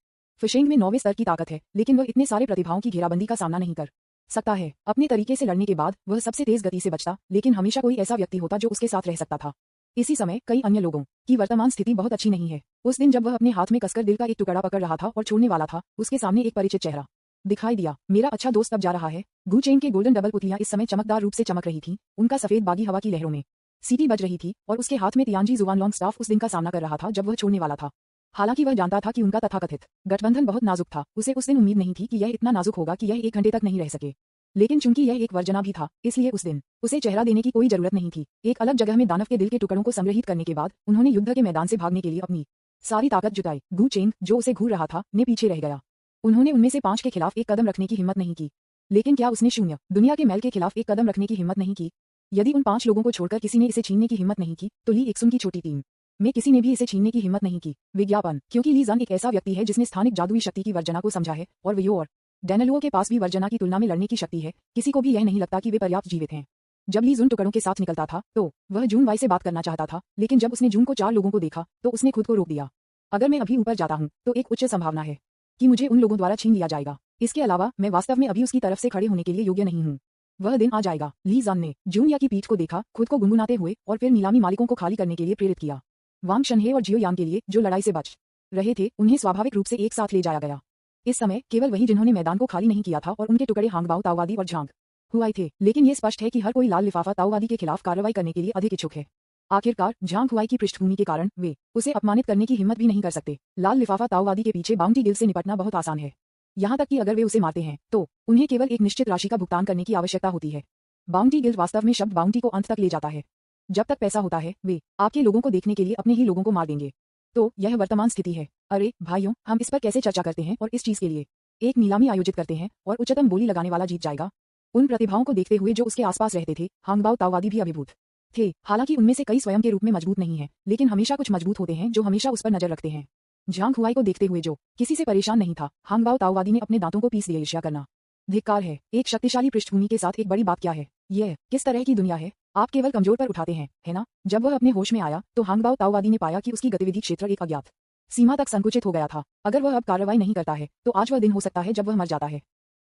फिशिंग में 9वें स्तर की ताकत है, लेकिन वह इतने सारे प्रतिभाओं की घेराबंदी का सामना नहीं कर सकता है। अपने तरीके से लड़ने के बाद वह सबसे तेज गति से बचता, लेकिन हमेशा कोई ऐसा व्यक्ति होता जो उसके साथ रह सकता था। इसी समय कई अन्य लोगों की वर्तमान स्थिति बहुत अच्छी नहीं है। उस दिन जब वह अपने हाथ में कसकर दिल का एक टुकड़ा पकड़ रहा था और छोड़ने वाला था, उसके सामने एक परिचित चेहरा दिखाई दिया। मेरा अच्छा दोस्त अब जा रहा है। गु चेन के गोल्डन डबल पुतलियां इस समय चमकदार रूप से चमक रही थीं। उनका सफेद बागी हवा की लहरों में सीटी बज रही थी और उसके हाथ में तियानजी जुवानलोंग स्टाफ उस दिन का सामना कर रहा था जब वह छोड़ने वाला था। हालांकि वह जानता था कि उनका तथाकथित गठबंधन बहुत नाजुक था, उसे उस दिन उम्मीद नहीं थी कि यह इतना नाजुक होगा कि यह 1 घंटे तक नहीं रह सके। लेकिन चूंकि यह एक वर्जना भी था, इसलिए उस दिन उसे चेहरा देने की कोई जरूरत नहीं थी। एक अलग जगह में दानव के दिल के टुकड़ों को संग्रहित करने के बाद उन्होंने युद्ध के मैदान से भागने के लिए अपनी सारी ताकत जुटाई। गु चेंग, जो उसे घूर रहा था, ने पीछे रह गया। उन्होंने उनमें से 5 के खिलाफ एक कदम रखने की हिम्मत नहीं की। लेकिन क्या उसने शून्य दुनिया के मैल के खिलाफ एक कदम रखने की हिम्मत नहीं की? यदि उन 5 लोगों को छोड़कर किसी ने इसे छीनने की हिम्मत नहीं की, तो ली एक्सुन की छोटी टीम में किसी ने भी इसे छीनने की हिम्मत नहीं की। विज्ञापन, क्योंकि ली जन एक ऐसा व्यक्ति है जिसने स्थानिक जादुई शक्ति की वर्जना को समझा है, और वियो और डैनलुओ के पास भी वर्जना की तुलना में लड़ने की शक्ति है। किसी को भी यह नहीं लगता कि वे पर्याप्त जीवित हैं। जब ली जून टुकड़ों के साथ निकलता था, तो वह जून वाई से बात करना चाहता था, लेकिन जब उसने जून को 4 लोगों को देखा, तो उसने खुद को रोक दिया। अगर मैं अभी ऊपर जाता हूँ, तो एक उच्च संभावना है कि मुझे उन लोगों द्वारा छीन लिया जाएगा। इसके अलावा मैं वास्तव में अभी उसकी तरफ से खड़े होने के लिए योग्य नहीं हूँ। वह दिन आ जाएगा। ली जन ने जून या की पीठ को देखा, खुद को गुनगुनाते हुए, और फिर नीलामी मालिकों को खाली करने के लिए प्रेरित किया। वांग शनहे और जियो यांग के लिए, जो लड़ाई से बच रहे थे, उन्हें स्वाभाविक रूप से एक साथ ले जाया गया। इस समय केवल वही जिन्होंने मैदान को खाली नहीं किया था, और उनके टुकड़े हांगबाओ, ताओवादी और झांग हुआई थे। लेकिन ये स्पष्ट है कि हर कोई लाल लिफाफा ताओवादी के खिलाफ कार्रवाई करने के लिए अधिक इच्छुक है। आखिरकार झांग हुआई की पृष्ठभूमि के कारण वे उसे अपमानित करने की हिम्मत भी नहीं कर सकते। लाल लिफाफा ताओवादी के पीछे बाउंटी गिल्ड से निपटना बहुत आसान है। यहाँ तक कि अगर वे उसे मारते हैं तो उन्हें केवल एक निश्चित राशि का भुगतान करने की आवश्यकता होती है। बाउंटी गिल्ड वास्तव में शब्द बाउंटी को अंत तक ले जाता है। जब तक पैसा होता है वे आपके लोगों को देखने के लिए अपने ही लोगों को मार देंगे। तो यह वर्तमान स्थिति है। अरे भाइयों, हम इस पर कैसे चर्चा करते हैं और इस चीज के लिए एक नीलामी आयोजित करते हैं और उच्चतम बोली लगाने वाला जीत जाएगा। उन प्रतिभाओं को देखते हुए जो उसके आसपास रहते थे, हांगबाओ ताओवादी भी अभिभूत थे। हालांकि उनमें से कई स्वयं के रूप में मजबूत नहीं है, लेकिन हमेशा कुछ मजबूत होते हैं जो हमेशा उस पर नजर रखते हैं। झांग हुआई को देखते हुए जो किसी से परेशान नहीं था, हांगबाओ ताओवादी ने अपने दांतों को पीस दिया। ईर्ष्या करना धिक्कार है। एक शक्तिशाली पृष्ठभूमि के साथ एक बड़ी बात क्या है? यह किस तरह की दुनिया है? आप केवल कमजोर पर उठाते हैं, है ना? जब वह अपने होश में आया तो हांगबाओ ताओवादी ने पाया कि उसकी गतिविधि क्षेत्र एक अज्ञात सीमा तक संकुचित हो गया था। अगर वह अब कार्रवाई नहीं करता है तो आज वह दिन हो सकता है जब वह मर जाता है।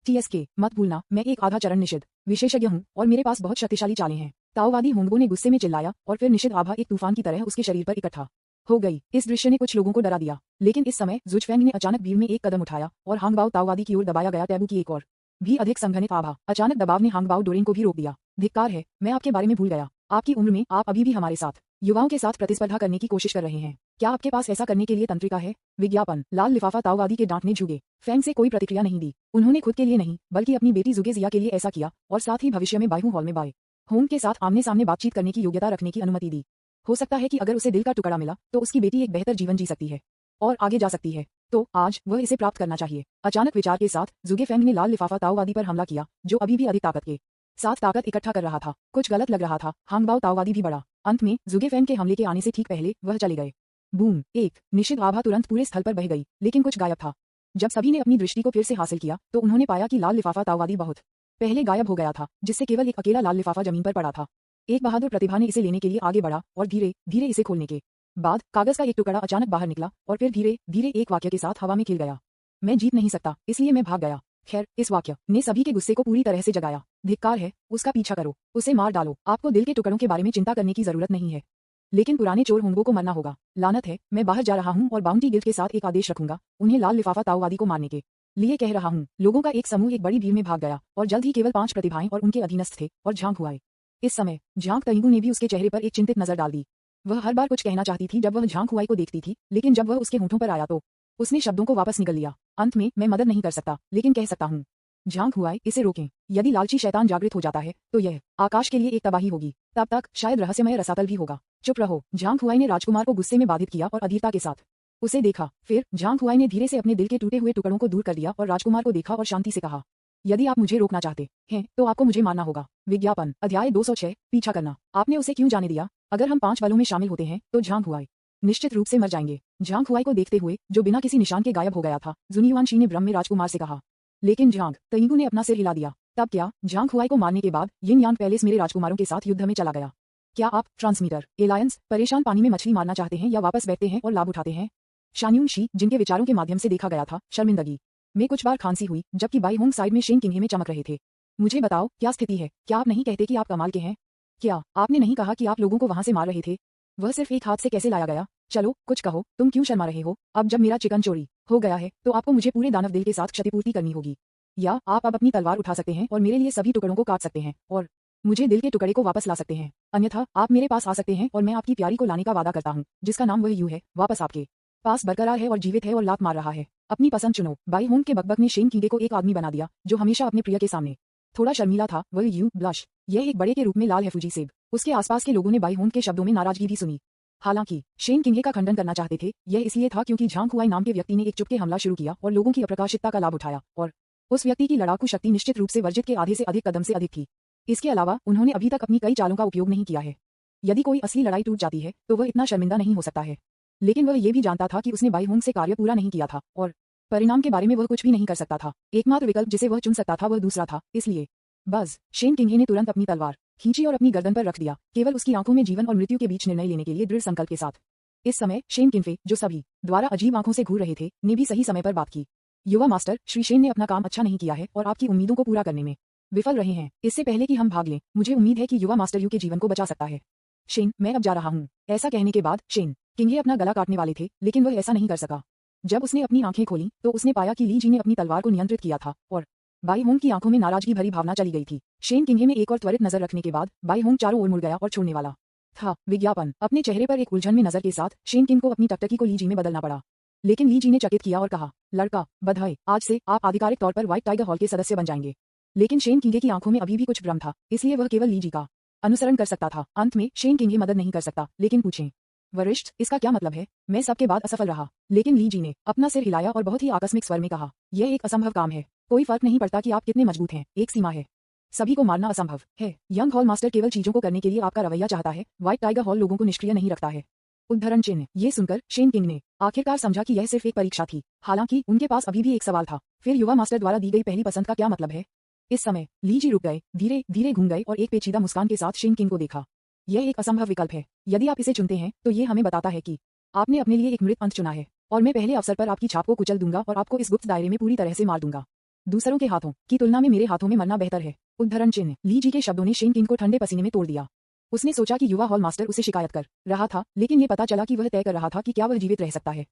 TSK मत भूलना, मैं एक आधा चरण निषिद्ध विशेषज्ञ हूँ और मेरे पास बहुत शक्तिशाली चालें हैं। ताओवादी होंगबो ने गुस्से में चिल्लाया और फिर निषिद्ध आभा एक तूफान की तरह उसके शरीर पर इकट्ठा हो गई। इस दृश्य ने कुछ लोगों को डरा दिया, लेकिन इस समय जुचफेंग ने अचानक भीड़ में एक कदम उठाया और हांगबाओ ताओवादी की ओर दबाया गया टैबू की एक और भी अधिक संघनित आभा। अचानक दबाव ने हांगबाओ डोरेन को भी रोक दिया। धिक्कार है, मैं आपके बारे में भूल गया। आपकी उम्र में आप अभी भी हमारे साथ युवाओं के साथ प्रतिस्पर्धा करने की कोशिश कर रहे हैं। क्या आपके पास ऐसा करने के लिए तंत्रिका है? विज्ञापन। लाल लिफाफा ताओवादी के डांटने झुके। फैंग से कोई प्रतिक्रिया नहीं दी। उन्होंने खुद के लिए नहीं बल्कि अपनी बेटी जुगे जिया के लिए ऐसा किया और साथ ही भविष्य में बायहू हॉल में बाय होंग के साथ आमने सामने बातचीत करने की योग्यता रखने की अनुमति दी। हो सकता है कि अगर उसे दिल का टुकड़ा मिला तो उसकी बेटी एक बेहतर जीवन जी सकती है और आगे जा सकती है। तो आज वह इसे प्राप्त करना चाहिए। अचानक विचार के साथ जुगे फेंग ने लाल लिफाफा ताओवादी पर हमला किया, जो अभी भी अधिक ताकत के साथ ताकत इकट्ठा कर रहा था। कुछ गलत लग रहा था। हांगबाओ ताओवादी भी बड़ा। अंत में जुगे फेंग के हमले के आने से ठीक पहले वह चले गए। बूम! एक निषिद्ध आभा तुरंत पूरे स्थल पर बह गई, लेकिन कुछ गायब था। जब सभी ने अपनी दृष्टि को फिर से हासिल किया तो उन्होंने पाया कि लाल लिफाफा ताओवादी बहुत पहले गायब हो गया था, जिससे केवल एक अकेला लाल लिफाफा जमीन पर पड़ा था। एक बहादुर प्रतिभा ने इसे लेने के लिए आगे बढ़ा और धीरे धीरे इसे खोलने के बाद कागज का एक टुकड़ा अचानक बाहर निकला और फिर धीरे धीरे एक वाक्य के साथ हवा में खिल गया। मैं जीत नहीं सकता, इसलिए मैं भाग गया। खैर, इस वाक्य ने सभी के गुस्से को पूरी तरह से जगाया। धिक्कार है, उसका पीछा करो, उसे मार डालो। आपको दिल के टुकड़ों के बारे में चिंता करने की जरूरत नहीं है, लेकिन पुराने चोर होंगबो को मरना होगा। लानत है, मैं बाहर जा रहा हूँ और बाउंटी गिल्ड के साथ एक आदेश रखूंगा, उन्हें लाल लिफाफा ताओवादी को मारने के लिए कह रहा हूँ। लोगों का एक समूह एक बड़ी भीड़ में भाग गया और जल्द ही केवल 5 प्रतिभाएं और उनके अधीनस्थ थे और झांग हुआई। इस समय झांग तइंगू ने भी उसके चेहरे पर एक चिंतित नजर डाल दी। वह हर बार कुछ कहना चाहती थी जब वह झांग हुआई को देखती थी, लेकिन जब वह उसके होंठों पर आया तो उसने शब्दों को वापस निगल लिया। अंत में, मैं मदद नहीं कर सकता, लेकिन कह सकता हूँ। झांग हुआई, इसे रोकें। यदि लालची शैतान जागृत हो जाता है तो यह आकाश के लिए एक तबाही होगी। तब तक शायद रहस्यमय रसातल भी होगा। चुप रहो। झांग हुआई ने राजकुमार को गुस्से में बाधित किया और अधीरता के साथ उसे देखा। फिर झांग हुआई ने धीरे से अपने दिल के टूटे हुए टुकड़ों को दूर कर दिया और राजकुमार को देखा और शांति से कहा, यदि आप मुझे रोकना चाहते हैं तो आपको मुझे मारना होगा। विज्ञापन। अध्याय 206, पीछा करना। आपने उसे क्यों जाने दिया? अगर हम 5 बलों में शामिल होते हैं तो झांग हुआई निश्चित रूप से मर जाएंगे। झांग हुआई को देखते हुए, जो बिना किसी निशान के गायब हो गया था, जुनियुआनशी ने भ्रम में राजकुमार से कहा। लेकिन झांग तइंगू ने अपना सिर हिला दिया। तब क्या? झांग हुआई को मारने के बाद यिंग यांग पैलेस मेरे राजकुमारों के साथ युद्ध में चला गया। क्या आप ट्रांसमीटर एलायंस परेशान पानी में मछली मारना चाहते हैं या वापस बैठते हैं और लाभ उठाते हैं? शान्यून शी, जिनके विचारों के माध्यम से देखा गया था, शर्मिंदगी में कुछ बार खांसी हुई, जबकि बाई होंग साइड में शेन किंघे में चमक रहे थे। मुझे बताओ, क्या स्थिति है? क्या आप नहीं कहते कि आप कमाल के हैं? क्या आपने नहीं कहा कि आप लोगों को वहां से मार रहे थे? वह सिर्फ एक हाथ से कैसे लाया गया? चलो कुछ कहो, तुम क्यों शर्मा रहे हो? अब जब मेरा चिकन चोरी हो गया है तो आपको मुझे पूरे दानव दिल के साथ क्षतिपूर्ति करनी होगी, या आप अब अपनी तलवार उठा सकते हैं और मेरे लिए सभी टुकड़ों को काट सकते हैं और मुझे दिल के टुकड़े को वापस ला सकते हैं। अन्यथा आप मेरे पास आ सकते हैं और मैं आपकी प्यारी को लाने का वादा करता हूँ, जिसका नाम वह यू है, वापस आपके पास बरकरार है और जीवित है और लात मार रहा है। अपनी पसंद चुनो। बाई होंग के बकबक ने शेन किंगे को एक आदमी बना दिया जो हमेशा अपने प्रिय के सामने थोड़ा शर्मीला था। वह यू ब्लश। यह एक बड़े के रूप में लाल है। फूजी सेब। उसके आसपास के लोगों ने बाई होंग के शब्दों में नाराजगी भी सुनी। हालांकि शेन किंगे का खंडन करना चाहते थे, यह इसलिए था क्योंकि झांग हुआई नाम के व्यक्ति ने एक चुपके हमला शुरू किया और लोगों की अप्रकाशितता का लाभ उठाया, और उस व्यक्ति की लड़ाकू शक्ति निश्चित रूप से वर्जित के आधे से अधिक कदम से अधिक थी। इसके अलावा उन्होंने अभी तक अपनी कई चालों का उपयोग नहीं किया है। यदि कोई असली लड़ाई टूट जाती है तो वह इतना शर्मिंदा नहीं हो सकता है, लेकिन वह ये भी जानता था कि उसने बाई होंग से कार्य पूरा नहीं किया था और परिणाम के बारे में वह कुछ भी नहीं कर सकता था। एकमात्र विकल्प जिसे वह चुन सकता था वह दूसरा था। इसलिए बस शेन किंगे ने तुरंत अपनी तलवार खींची और अपनी गर्दन पर रख दिया, केवल उसकी आंखों में जीवन और मृत्यु के बीच निर्णय लेने के लिए दृढ़ संकल्प के साथ। इस समय शेन किन्फे, जो सभी द्वारा अजीब आंखों से घूर रहे थे, ने भी सही समय पर बात की। युवा मास्टर, श्री शेन ने अपना काम अच्छा नहीं किया है और आपकी उम्मीदों को पूरा करने में विफल रहे हैं। इससे पहले कि हम भाग लें, मुझे उम्मीद है कि युवा मास्टर यू के जीवन को बचा सकता है। शेन, मैं अब जा रहा हूँ। ऐसा कहने के बाद शेन किंगे अपना गला काटने वाले थे, लेकिन वह ऐसा नहीं कर सका। जब उसने अपनी आंखें खोली तो उसने पाया कि ली जी ने अपनी तलवार को नियंत्रित किया था और बाई होंग की आंखों में नाराजगी भरी भावना चली गई थी। शेन किंगे में एक और त्वरित नजर रखने के बाद बाई होंग चारों ओर मुड़ गया और छोड़ने वाला था विज्ञापन। अपने चेहरे पर एक उलझन में नजर के साथ शेन किंग को अपनी टकटकी को ली जी में बदलना पड़ा। लेकिन ली जी ने चकित किया और कहा, लड़का, बधाई, आज से आप आधिकारिक तौर पर व्हाइट टाइगर हॉल के सदस्य बन जाएंगे। लेकिन शेन किंग की आंखों में अभी भी कुछ भ्रम था, इसलिए वह केवल ली जी का अनुसरण कर सकता था। अंत में शेन किंग मदद नहीं कर सकता, लेकिन पूछें, वरिष्ठ, इसका क्या मतलब है? मैं सबके बाद असफल रहा। लेकिन ली जी ने अपना सिर हिलाया और बहुत ही आकस्मिक स्वर में कहा, यह एक असंभव काम है। कोई फर्क नहीं पड़ता कि आप कितने मजबूत हैं, एक सीमा है। सभी को मारना असंभव है। यंग हॉल मास्टर केवल चीजों को करने के लिए आपका रवैया चाहता है। व्हाइट टाइगर हॉल लोगों को निष्क्रिय नहीं रखता है। उद्धरण चिन्ह। ये सुनकर शेन किंग ने आखिरकार समझा कि यह सिर्फ एक परीक्षा थी। हालांकि उनके पास अभी भी एक सवाल था, फिर युवा मास्टर द्वारा दी गई पहली पसंद का क्या मतलब है? इस समय ली जी रुक गए, धीरे धीरे घूम गए और एक पेचीदा मुस्कान के साथ शेन किंग को देखा। यह एक असंभव विकल्प है। यदि आप इसे चुनते हैं तो ये हमें बताता है कि आपने अपने लिए एक मृत अंत चुना है, और मैं पहले अवसर पर आपकी छाप को कुचल दूंगा और आपको इस गुप्त दायरे में पूरी तरह से मार दूंगा। दूसरों के हाथों की तुलना में मेरे हाथों में मरना बेहतर है। उद्धरण चिन्ह। ली जी के शब्दों ने शेन किंग को ठंडे पसीने में तोड़ दिया। उसने सोचा कि युवा हॉल मास्टर उसे शिकायत कर रहा था, लेकिन ये पता चला कि वह तय कर रहा था कि क्या वह जीवित रह सकता है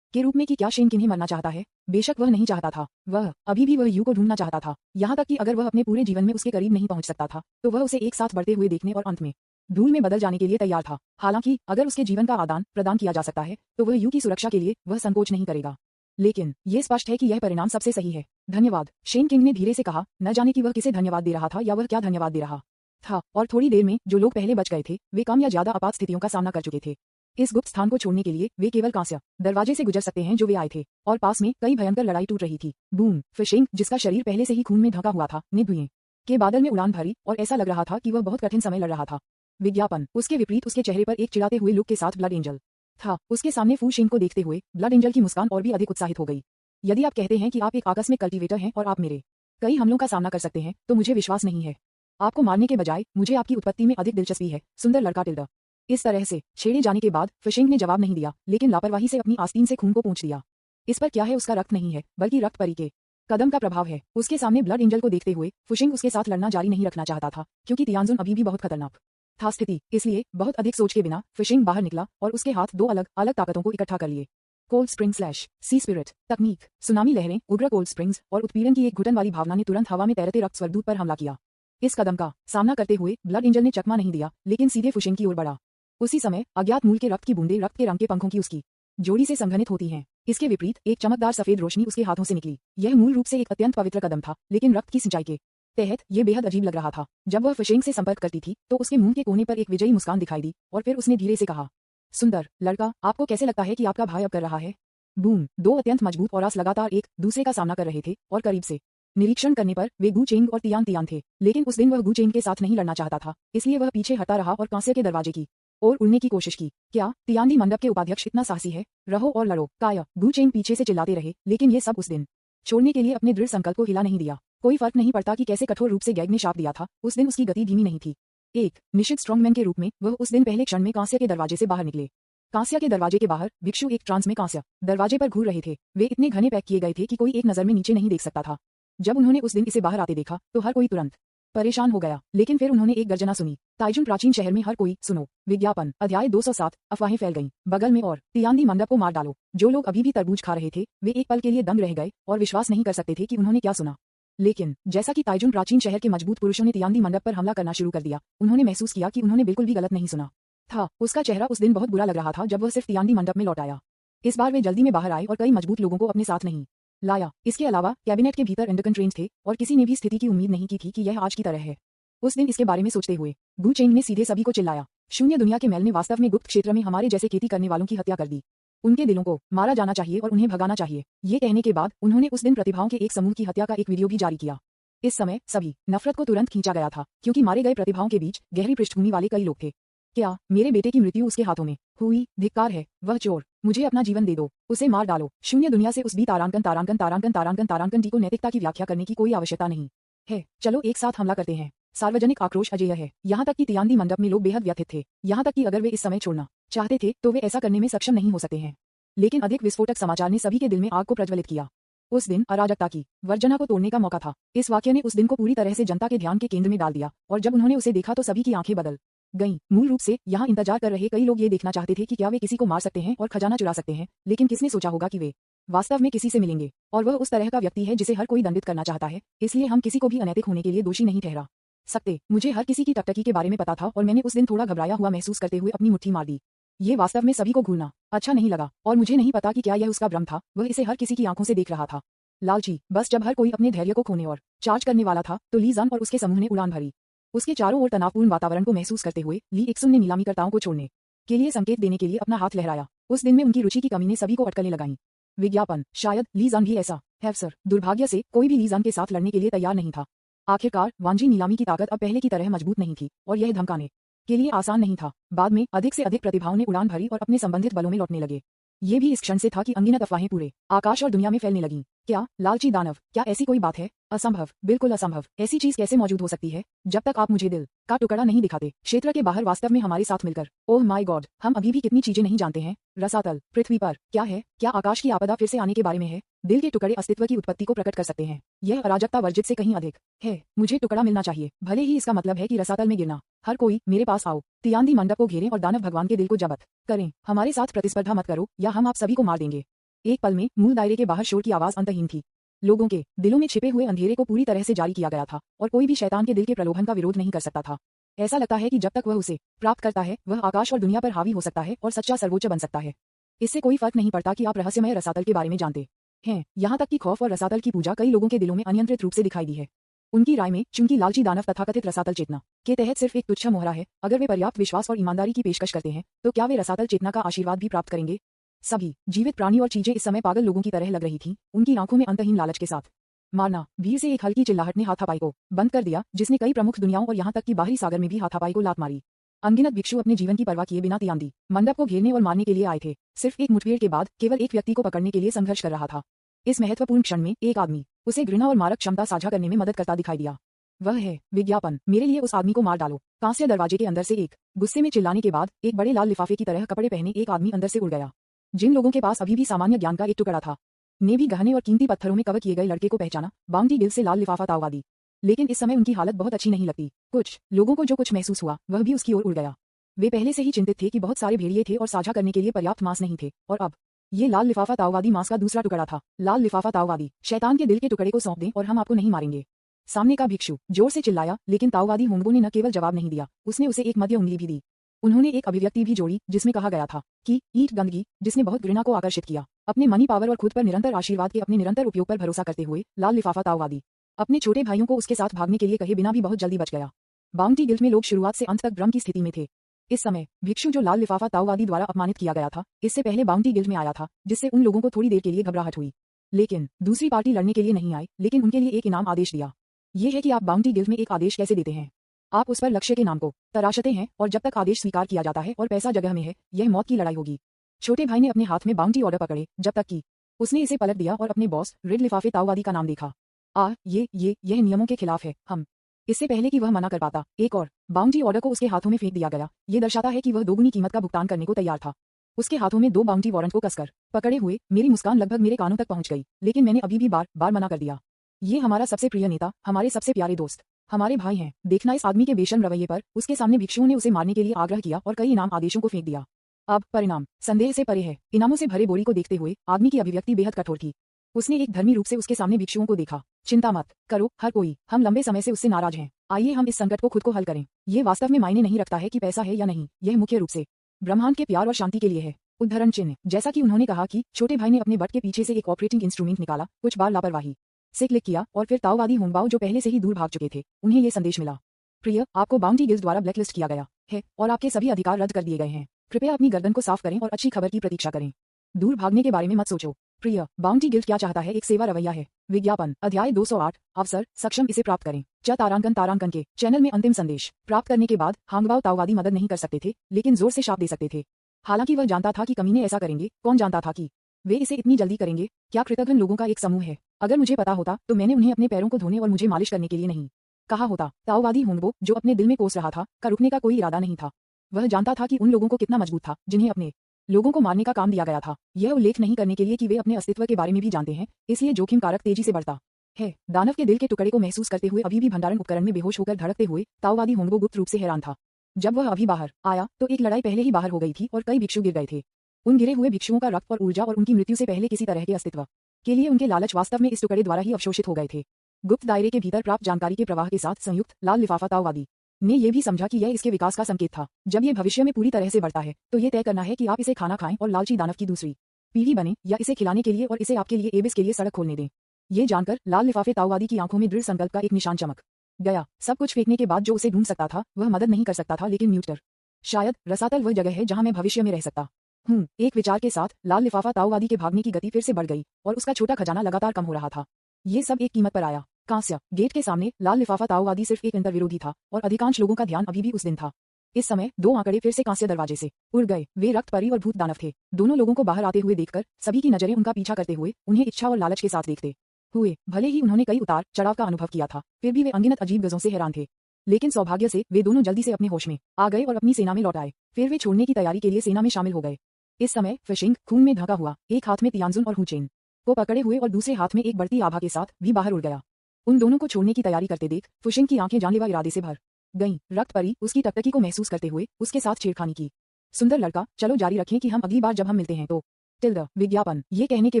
के रूप में कि क्या शेन किंग मरना चाहता है। बेशक वह नहीं चाहता था, वह अभी भी वह यू को ढूंढना चाहता था, यहाँ तक कि अगर वह अपने पूरे जीवन में उसके करीब नहीं पहुंच सकता था तो वह उसे एक साथ बढ़ते हुए देखने और अंत में धूल में बदल जाने के लिए तैयार था। हालांकि अगर उसके जीवन का आदान प्रदान किया जा सकता है तो वह यू की सुरक्षा के लिए वह संकोच नहीं करेगा। लेकिन यह स्पष्ट है कि यह परिणाम सबसे सही है। धन्यवाद, शेन किंग ने धीरे से कहा, न जाने कि वह किसे धन्यवाद दे रहा था या वह क्या धन्यवाद दे रहा था। और थोड़ी देर में जो लोग पहले बच गए थे वे कम या ज्यादा आपात स्थितियों का सामना कर चुके थे। इस गुप्त स्थान को छोड़ने के लिए वे केवल कांस्य दरवाजे से गुजर सकते हैं जो वे आए थे, और पास में कई भयंकर लड़ाई टूट रही थी। बूम फिशिंग, जिसका शरीर पहले से ही खून में ढका हुआ था, ने धुएं के बादल में उड़ान भरी और ऐसा लग रहा था कि वह बहुत कठिन समय लड़ रहा था। विज्ञापन। उसके विपरीत उसके चेहरे पर एक चिढ़ाते हुए लुक के साथ ब्लड एंजल था। उसके सामने फू शेंग को देखते हुए ब्लड एंजल की मुस्कान और भी अधिक उत्साहित हो गई। यदि आप कहते हैं कि आप एक आकस्मिक कल्टीवेटर हैं और आप मेरे कई हमलों का सामना कर सकते हैं तो मुझे विश्वास नहीं है। आपको मारने के बजाय मुझे आपकी उत्पत्ति में अधिक दिलचस्पी है, सुंदर लड़का टिल्डा। इस तरह से छेड़े जाने के बाद फिशिंग ने जवाब नहीं दिया, लेकिन लापरवाही से अपनी आस्तीन से खून को पोंछ दिया। इस पर क्या है? उसका रक्त नहीं है, बल्कि रक्त परी के कदम का प्रभाव है। उसके सामने ब्लड एंजल को देखते हुए फिशिंग उसके साथ लड़ना जारी नहीं रखना चाहता था, क्योंकि तियानजुन अभी भी बहुत खतरनाक था स्थिति। इसलिए बहुत अधिक सोच के बिना फिशिंग बाहर निकला और उसके हाथ दो अलग अलग ताकतों को इकट्ठा कर लिए। Cold spring slash sea spirit तकनीक। सुनामी लहरें, उग्र कोल्ड स्प्रिंग्स और उत्पीड़न की एक घुटन वाली भावना ने तुरंत हवा में तैरते रक्त स्वर्गदूत पर हमला किया। इस कदम का सामना करते हुए ब्लड एंजल ने चकमा नहीं दिया, लेकिन सीधे फिशिंग की ओर बढ़ा। उसी समय अज्ञात मूल के रक्त की बूंदें रक्त के रंग के पंखों की उसकी जोड़ी से संघनित होती हैं। इसके विपरीत एक चमकदार सफेद रोशनी उसके हाथों से निकली। यह मूल रूप से एक अत्यंत पवित्र कदम था, लेकिन रक्त की सिंचाई के तहत यह बेहद अजीब लग रहा था। जब वह फिशिंग से संपर्क करती थी तो उसके मुंह के कोने पर एक विजयी मुस्कान दिखाई दी, और फिर उसने धीरे से कहा, सुंदर लड़का, आपको कैसे लगता है कि आपका भाई अब कर रहा है? बूम। दो अत्यंत मजबूत औरस लगातार एक दूसरे का सामना कर रहे थे, और करीब से निरीक्षण करने पर वे गू चेंग और तियान तियान थे। लेकिन उस दिन वह गू चेंग के साथ नहीं लड़ना चाहता था, इसलिए वह पीछे हटा रहा और कांस्य के दरवाजे की और उड़ने की कोशिश की। क्या तियानी मंडप के उपाध्यक्ष इतना साहसी है? रहो और लड़ो काया, गू चेंग पीछे से चिल्लाते रहे, लेकिन ये सब उस दिन छोड़ने के लिए अपने दृढ़ संकल्प को हिला नहीं दिया। कोई फर्क नहीं पड़ता कि कैसे कठोर रूप से गैग ने शाप दिया था, उस दिन उसकी गति धीमी नहीं थी। एक निश्चित स्ट्रॉन्गमैन के रूप में वह उस दिन पहले क्षण में कांस्य के दरवाजे से बाहर निकले। कांस्य के दरवाजे के बाहर भिक्षु एक ट्रांस में कांस्य दरवाजे पर घूर रहे थे। वे इतने घने पैक किए गए थे कि कोई एक नजर में नीचे नहीं देख सकता था। जब उन्होंने उस दिन इसे बाहर आते देखा तो हर कोई तुरंत परेशान हो गया, लेकिन फिर उन्होंने एक गर्जना सुनी, ताइजुन प्राचीन शहर में हर कोई सुनो। विज्ञापन। अध्याय 207। अफवाहें फैल गईं बगल में, और तियानी मंडप को मार डालो। जो लोग अभी भी तरबूज खा रहे थे वे एक पल के लिए दंग रह गए और विश्वास नहीं कर सकते थे कि उन्होंने क्या सुना। लेकिन जैसा कि ताइजुन प्राचीन शहर के मजबूत पुरुषों ने तियानी मंडप पर हमला करना शुरू कर दिया, उन्होंने महसूस किया कि उन्होंने बिल्कुल भी गलत नहीं सुना था। उसका चेहरा उस दिन बहुत बुरा लग रहा था जब वह सिर्फ तियानी मंडप में लौट आया। इस बार वे जल्दी में बाहर आए और कई मजबूत लोगों को अपने साथ नहीं लाया। इसके अलावा कैबिनेट के भीतर एंडोकन ट्रेंच थे और किसी ने भी स्थिति की उम्मीद नहीं की थी कि यह आज की तरह है। उस दिन इसके बारे में सोचते हुए गू चेंग ने सीधे सभी को चिल्लाया, शून्य दुनिया के मैल ने वास्तव में गुप्त क्षेत्र में हमारे जैसे खेती करने वालों की हत्या कर दी। उनके दिलों को मारा जाना चाहिए और उन्हें भगाना चाहिए। ये कहने के बाद उन्होंने उस दिन प्रतिभाओं के एक समूह की हत्या का एक वीडियो भी जारी किया। इस समय सभी नफरत को तुरंत खींचा गया था, क्योंकि मारे गए प्रतिभाओं के बीच गहरी पृष्ठभूमि वाले कई लोग थे। क्या मेरे बेटे की मृत्यु उसके हाथों में हुई? धिक्कार है, वह चोर। मुझे अपना जीवन दे दो, उसे मार डालो। शून्य दुनिया से उस बी तारांकन तारांकन तारांकन तारांकन तारांकन डी को नैतिकता की व्याख्या करने की कोई आवश्यकता नहीं है। चलो एक साथ हमला करते हैं। सार्वजनिक आक्रोश अजेय है। यहाँ तक कि तियानी मंडप में लोग बेहद व्यथित थे। यहाँ तक कि अगर वे इस समय छोड़ना चाहते थे तो वे ऐसा करने में सक्षम नहीं हो सकते हैं। लेकिन अधिक विस्फोटक समाचार ने सभी के दिल में आग को प्रज्वलित किया। उस दिन अराजकता की वर्जना को तोड़ने का मौका था। इस वाक्य ने उस दिन को पूरी तरह से जनता के ध्यान के केंद्र में डाल दिया, और जब उन्होंने उसे देखा तो सभी की आंखें बदल गईं। मूल रूप से यहाँ इंतजार कर रहे कई लोग ये देखना चाहते थे कि क्या वे किसी को मार सकते हैं और खजाना चुरा सकते हैं, लेकिन किसने सोचा होगा कि वे वास्तव में किसी से मिलेंगे, और वह उस तरह का व्यक्ति है जिसे हर कोई दंडित करना चाहता है। इसलिए हम किसी को भी अनैतिक होने के लिए दोषी नहीं ठहरा सकते। मुझे हर किसी की टकटकी के बारे में पता था और मैंने उस दिन थोड़ा घबराया हुआ महसूस करते हुए अपनी मुट्ठी मार दी। ये वास्तव में सभी को घूरना अच्छा नहीं लगा और मुझे नहीं पता कि क्या यह उसका भ्रम था, वह इसे हर किसी की आंखों से देख रहा था। लालची बस जब हर कोई अपने धैर्य को खोने और चार्ज करने वाला था तो ली जन और उसके समूह ने उड़ान भरी। उसके चारों ओर तनावपूर्ण वातावरण को महसूस करते हुए ली एक्सन ने नीलामीकर्ताओं को छोड़ने के लिए संकेत देने के लिए अपना हाथ लहराया। उस दिन में उनकी रुचि की कमी ने सभी को अटकलें लगाईं। विज्ञापन शायद ली जन भी ऐसा है सर। दुर्भाग्य से कोई भी ली जन के साथ लड़ने के लिए तैयार नहीं था। आखिरकार वांजी नीलामी की ताकत अब पहले की तरह मजबूत नहीं थी और यह धमकाने के लिए आसान नहीं था। बाद में अधिक से अधिक प्रतिभाओं ने उड़ान भरी और अपने संबंधित बलों में लौटने लगे। ये भी इस क्षण से था कि अनगिनत अफवाहें पूरे आकाश और दुनिया में फैलने लगीं। क्या लालची दानव, क्या ऐसी कोई बात है? असंभव, बिल्कुल असंभव। ऐसी चीज कैसे मौजूद हो सकती है जब तक आप मुझे दिल का टुकड़ा नहीं दिखाते। क्षेत्र के बाहर वास्तव में हमारे साथ मिलकर ओह माय गॉड, हम अभी भी कितनी चीजें नहीं जानते हैं। रसातल पृथ्वी पर क्या है? क्या आकाश की आपदा फिर से आने के बारे में है? दिल के टुकड़े अस्तित्व की उत्पत्ति को प्रकट कर सकते हैं। यह अराजकता वर्जित से कहीं अधिक है। मुझे टुकड़ा मिलना चाहिए, भले ही इसका मतलब है कि रसातल में गिरना। हर कोई मेरे पास आओ। तियांदी मंडप को घेरें और दानव भगवान के दिल को जब्त करें। हमारे साथ प्रतिस्पर्धा मत करो या हम आप सभी को मार देंगे। एक पल में मूल दायरे के बाहर शोर की आवाज अंतहीन थी। लोगों के दिलों में छिपे हुए अंधेरे को पूरी तरह से जारी किया गया था और कोई भी शैतान के दिल के प्रलोभन का विरोध नहीं कर सकता था। ऐसा लगता है कि जब तक वह उसे प्राप्त करता है वह आकाश और दुनिया पर हावी हो सकता है और सच्चा सर्वोच्च बन सकता है। इससे कोई फर्क नहीं पड़ता कि आप रहस्यमय रसातल के बारे में जानते हैं। यहाँ तक कि खौफ और रसातल की पूजा कई लोगों के दिलों में अनियंत्रित रूप से दिखाई दी है। उनकी राय में चूंकि लालची दानव तथाकथित रसातल चेतना के तहत सिर्फ एक तुच्छ मोहरा है, अगर वे पर्याप्त विश्वास और ईमानदारी की पेशकश करते हैं तो क्या वे रसातल चेतना का आशीर्वाद भी प्राप्त करेंगे? सभी जीवित प्राणी और चीजें इस समय पागल लोगों की तरह लग रही थीं, उनकी आंखों में अंतहीन लालच के साथ। मारना। भीड़ से एक हल्की चिल्लाहट ने हाथापाई को बंद कर दिया, जिसने कई प्रमुख दुनियाओं और यहाँ तक कि बाहरी सागर में भी हाथापाई को लात मारी। अनगिनत भिक्षु अपने जीवन की परवाह किए बिना तियांदी मंडप को घेरने और मारने के लिए आए थे। सिर्फ एक मुठभेड़ के बाद केवल एक व्यक्ति को पकड़ने के लिए संघर्ष कर रहा था। इस महत्वपूर्ण क्षण में एक आदमी उसे घृणा और मारक क्षमता साझा करने में मदद करता दिखाई दिया। वह है विज्ञापन। मेरे लिए उस आदमी को मार डालो। कांस्य दरवाजे के अंदर से एक गुस्से में चिल्लाने के बाद एक बड़े लाल लिफाफे की तरह कपड़े पहने एक आदमी अंदर से उड़ गया। जिन लोगों के पास अभी भी सामान्य ज्ञान का एक टुकड़ा था ने भी गहने और कीमती पत्थरों में कवर किए गए लड़के को पहचाना। बाउंटी गिल्ड से लाल लिफाफा तावगा दी, लेकिन इस समय उनकी हालत बहुत अच्छी नहीं लगती। कुछ लोगों को जो कुछ महसूस हुआ वह भी उसकी ओर उड़ गया। वे पहले से ही चिंतित थे कि बहुत सारे भेड़िए थे और साझा करने के लिए पर्याप्त मांस नहीं थे, और अब ये लाल लिफाफा ताववादी मांस का दूसरा टुकड़ा था। लाल लिफाफा ताववादी, शैतान के दिल के टुकड़े को सौंप दें और हम आपको नहीं मारेंगे। सामने का भिक्षु जोर से चिल्लाया, लेकिन ताववादी होंगबो ने न केवल जवाब नहीं दिया, उसने उसे एक मध्य उंगली भी दी। उन्होंने एक अभिव्यक्ति भी जोड़ी जिसमें कहा गया था कि ईट गंदगी, जिसने बहुत घृणा को आकर्षित किया। अपने मनी पावर और खुद पर निरंतर आशीर्वाद के अपने निरंतर उपयोग पर भरोसा करते हुए लाल लिफाफा ताववादी अपने छोटे भाइयों को उसके साथ भागने के लिए कहे बिना भी बहुत जल्दी बच गया। बाउंटी गिल्ड में लोग शुरुआत से अंत तक भ्रम की स्थिति में थे। इस समय भिक्षु जो लाल लिफाफा ताववादी द्वारा अपमानित किया गया था, इससे पहले बाउंटी गिल्ड में आया था, जिससे उन लोगों को थोड़ी देर के लिए घबराहट हुई। लेकिन दूसरी पार्टी लड़ने के लिए नहीं आई, लेकिन उनके लिए एक इनाम आदेश दिया। ये है कि आप बाउंटी गिल्ड में एक आदेश कैसे देते हैं। आप उस पर लक्ष्य के नाम को तराशते हैं और जब तक आदेश स्वीकार किया जाता है और पैसा जगह में है, यह मौत की लड़ाई होगी। छोटे भाई ने अपने हाथ में बाउंटी ऑर्डर पकड़े जब तक कि उसने इसे पलट दिया और अपने बॉस रेड लिफाफे ताववादी का नाम देखा। यह नियमों के खिलाफ है। हम इससे पहले कि वह मना कर पाता, एक और बाउंटी ऑर्डर को उसके हाथों में फेंक दिया गया। ये दर्शाता है कि वह दोगुनी कीमत का भुगतान करने को तैयार था। उसके हाथों में 2 बाउंटी वारंट को कसकर पकड़े हुए मेरी मुस्कान लगभग मेरे कानों तक पहुंच गई, लेकिन मैंने अभी भी बार बार मना कर दिया। ये हमारा सबसे प्रिय नेता, हमारे सबसे प्यारे दोस्त, हमारे भाई हैं। देखना इस आदमी के बेशर्म रवैये पर उसके सामने भिक्षुओं ने उसे मारने के लिए आग्रह किया और कई इनाम आदेशों को फेंक दिया। अब परिणाम संदेह से परे है। इनामों से भरे बोरी को देखते हुए आदमी की अभिव्यक्ति बेहद कठोर थी। उसने एक धर्मी रूप से उसके सामने भिक्षुओं को देखा। चिंता मत करो हर कोई, हम लंबे समय से उससे नाराज हैं। आइए हम इस संकट को खुद को हल करें। ये वास्तव में मायने नहीं रखता है कि पैसा है या नहीं, यह मुख्य रूप से ब्रह्मांड के प्यार और शांति के लिए है। उद्धरण चिन्ह। जैसा कि उन्होंने कहा कि छोटे भाई ने अपने बट के पीछे से एक ऑपरेटिंग इंस्ट्रूमेंट निकाला, कुछ बार लापरवाही से क्लिक किया और फिर ताववादी होंगबाओ जो पहले से ही दूर भाग चुके थे, उन्हें ये संदेश मिला। प्रिय, आपको बाउंटी गिल्ड द्वारा ब्लैकलिस्ट किया गया है और आपके सभी अधिकार रद्द कर दिए गए हैं। कृपया अपनी गर्दन को साफ करें और अच्छी खबर की प्रतीक्षा करें। दूर भागने के बारे में मत सोचो। प्रिय, बाउंटी गिल्ड क्या चाहता है? एक सेवा रवैया है। विज्ञापन अध्याय 208 अवसर सक्षम इसे प्राप्त करें। तारांकन के चैनल में अंतिम संदेश प्राप्त करने के बाद हांगबाओ ताववादी मदद नहीं कर सकते थे, लेकिन जोर से शाप दे सकते थे। हालांकि वह जानता था कि कमीने ऐसा करेंगे, कौन जानता था कि वे इसे इतनी जल्दी करेंगे। क्या कृतघ्न लोगों का एक समूह है। अगर मुझे पता होता तो मैंने उन्हें अपने पैरों को धोने और मुझे मालिश करने के लिए नहीं कहा होता। ताववादी होंगबो, जो अपने दिल में कोस रहा था, का रुकने का कोई इरादा नहीं था। वह जानता था कि उन लोगों को कितना मजबूत था जिन्हें अपने लोगों को मारने का काम दिया गया था। यह उल्लेख नहीं करने के लिए कि वे अपने अस्तित्व के बारे में भी जानते हैं, इसलिए जोखिम कारक तेजी से बढ़ता है। दानव के दिल के टुकड़े को महसूस करते हुए अभी भी भंडारण उपकरण में बेहोश होकर धड़कते हुए ताववादी होंगबो गुप्त रूप से हैरान था। जब वह अभी बाहर आया तो एक लड़ाई पहले ही बाहर हो गई थी और कई भिक्षु गिर गए थे। उन गिरे हुए भिक्षुओं का रक्त और ऊर्जा और उनकी मृत्यु से पहले किसी तरह के अस्तित्व के लिए उनके लालच वास्तव में इस टुकड़े द्वारा ही अवशोषित हो गए थे। गुप्त दायरे के भीतर प्राप्त जानकारी के प्रवाह के साथ संयुक्त लाल लिफाफा ताओवादी ने यह भी समझा कि यह इसके विकास का संकेत था। जब यह भविष्य में पूरी तरह से बढ़ता है तो यह तय करना है कि आप इसे खाना खाएं और लालची दानव की दूसरी पीढ़ी बने या इसे खिलाने के लिए और इसे आपके लिए एबिस के लिए सड़क खोलने दें। ये जानकर लाल लिफाफे ताओवादी की आंखों में दृढ़ संकल्प का एक निशान चमक गया। सब कुछ फेंकने के बाद जो उसे ढूंढ सकता था वह मदद नहीं कर सकता था, लेकिन म्यूटर शायद रसातल वह जगह है जहां मैं भविष्य में रह सकता हूं। एक विचार के साथ लाल लिफाफा ताओवादी के भागने की गति फिर से बढ़ गई और उसका छोटा खजाना लगातार कम हो रहा था। ये सब एक कीमत पर आया। कांस्य गेट के सामने लाल लिफाफा ताओवादी सिर्फ एक अंतर्विरोधी था और अधिकांश लोगों का ध्यान अभी भी उस दिन था। इस समय दो आंकड़े फिर से कांस्य दरवाजे से उड़ गए। वे रक्त परी और भूत दानव थे। दोनों लोगों को बाहर आते हुए देखकर सभी की नजरें उनका पीछा करते हुए उन्हें इच्छा और लालच के साथ देखते हुए। भले ही उन्होंने कई उतार चढ़ाव का अनुभव किया था, फिर भी वे अनगिनत अजीब गजों से हैरान थे। लेकिन सौभाग्य से वे दोनों जल्दी से अपने होश में आ गए और अपनी सेना में लौट आए। फिर वे छोड़ने की तैयारी के लिए सेना में शामिल हो गए। इस समय फिशिंग खून में ढका हुआ एक हाथ में तियानजुन और हुचेन को पकड़े हुए और दूसरे हाथ में एक बढ़ती आभा के साथ भी बाहर उड़ गया। उन दोनों को छोड़ने की तैयारी करते देख फिशिंग की आंखें जानलेवा इरादे से भर गईं। रक्त परी उसकी टकटकी को महसूस करते हुए उसके साथ छेड़खानी की। सुंदर लड़का, चलो जारी रखें कि हम अगली बार जब हम मिलते हैं तो टिल्ड विज्ञापन। ये कहने के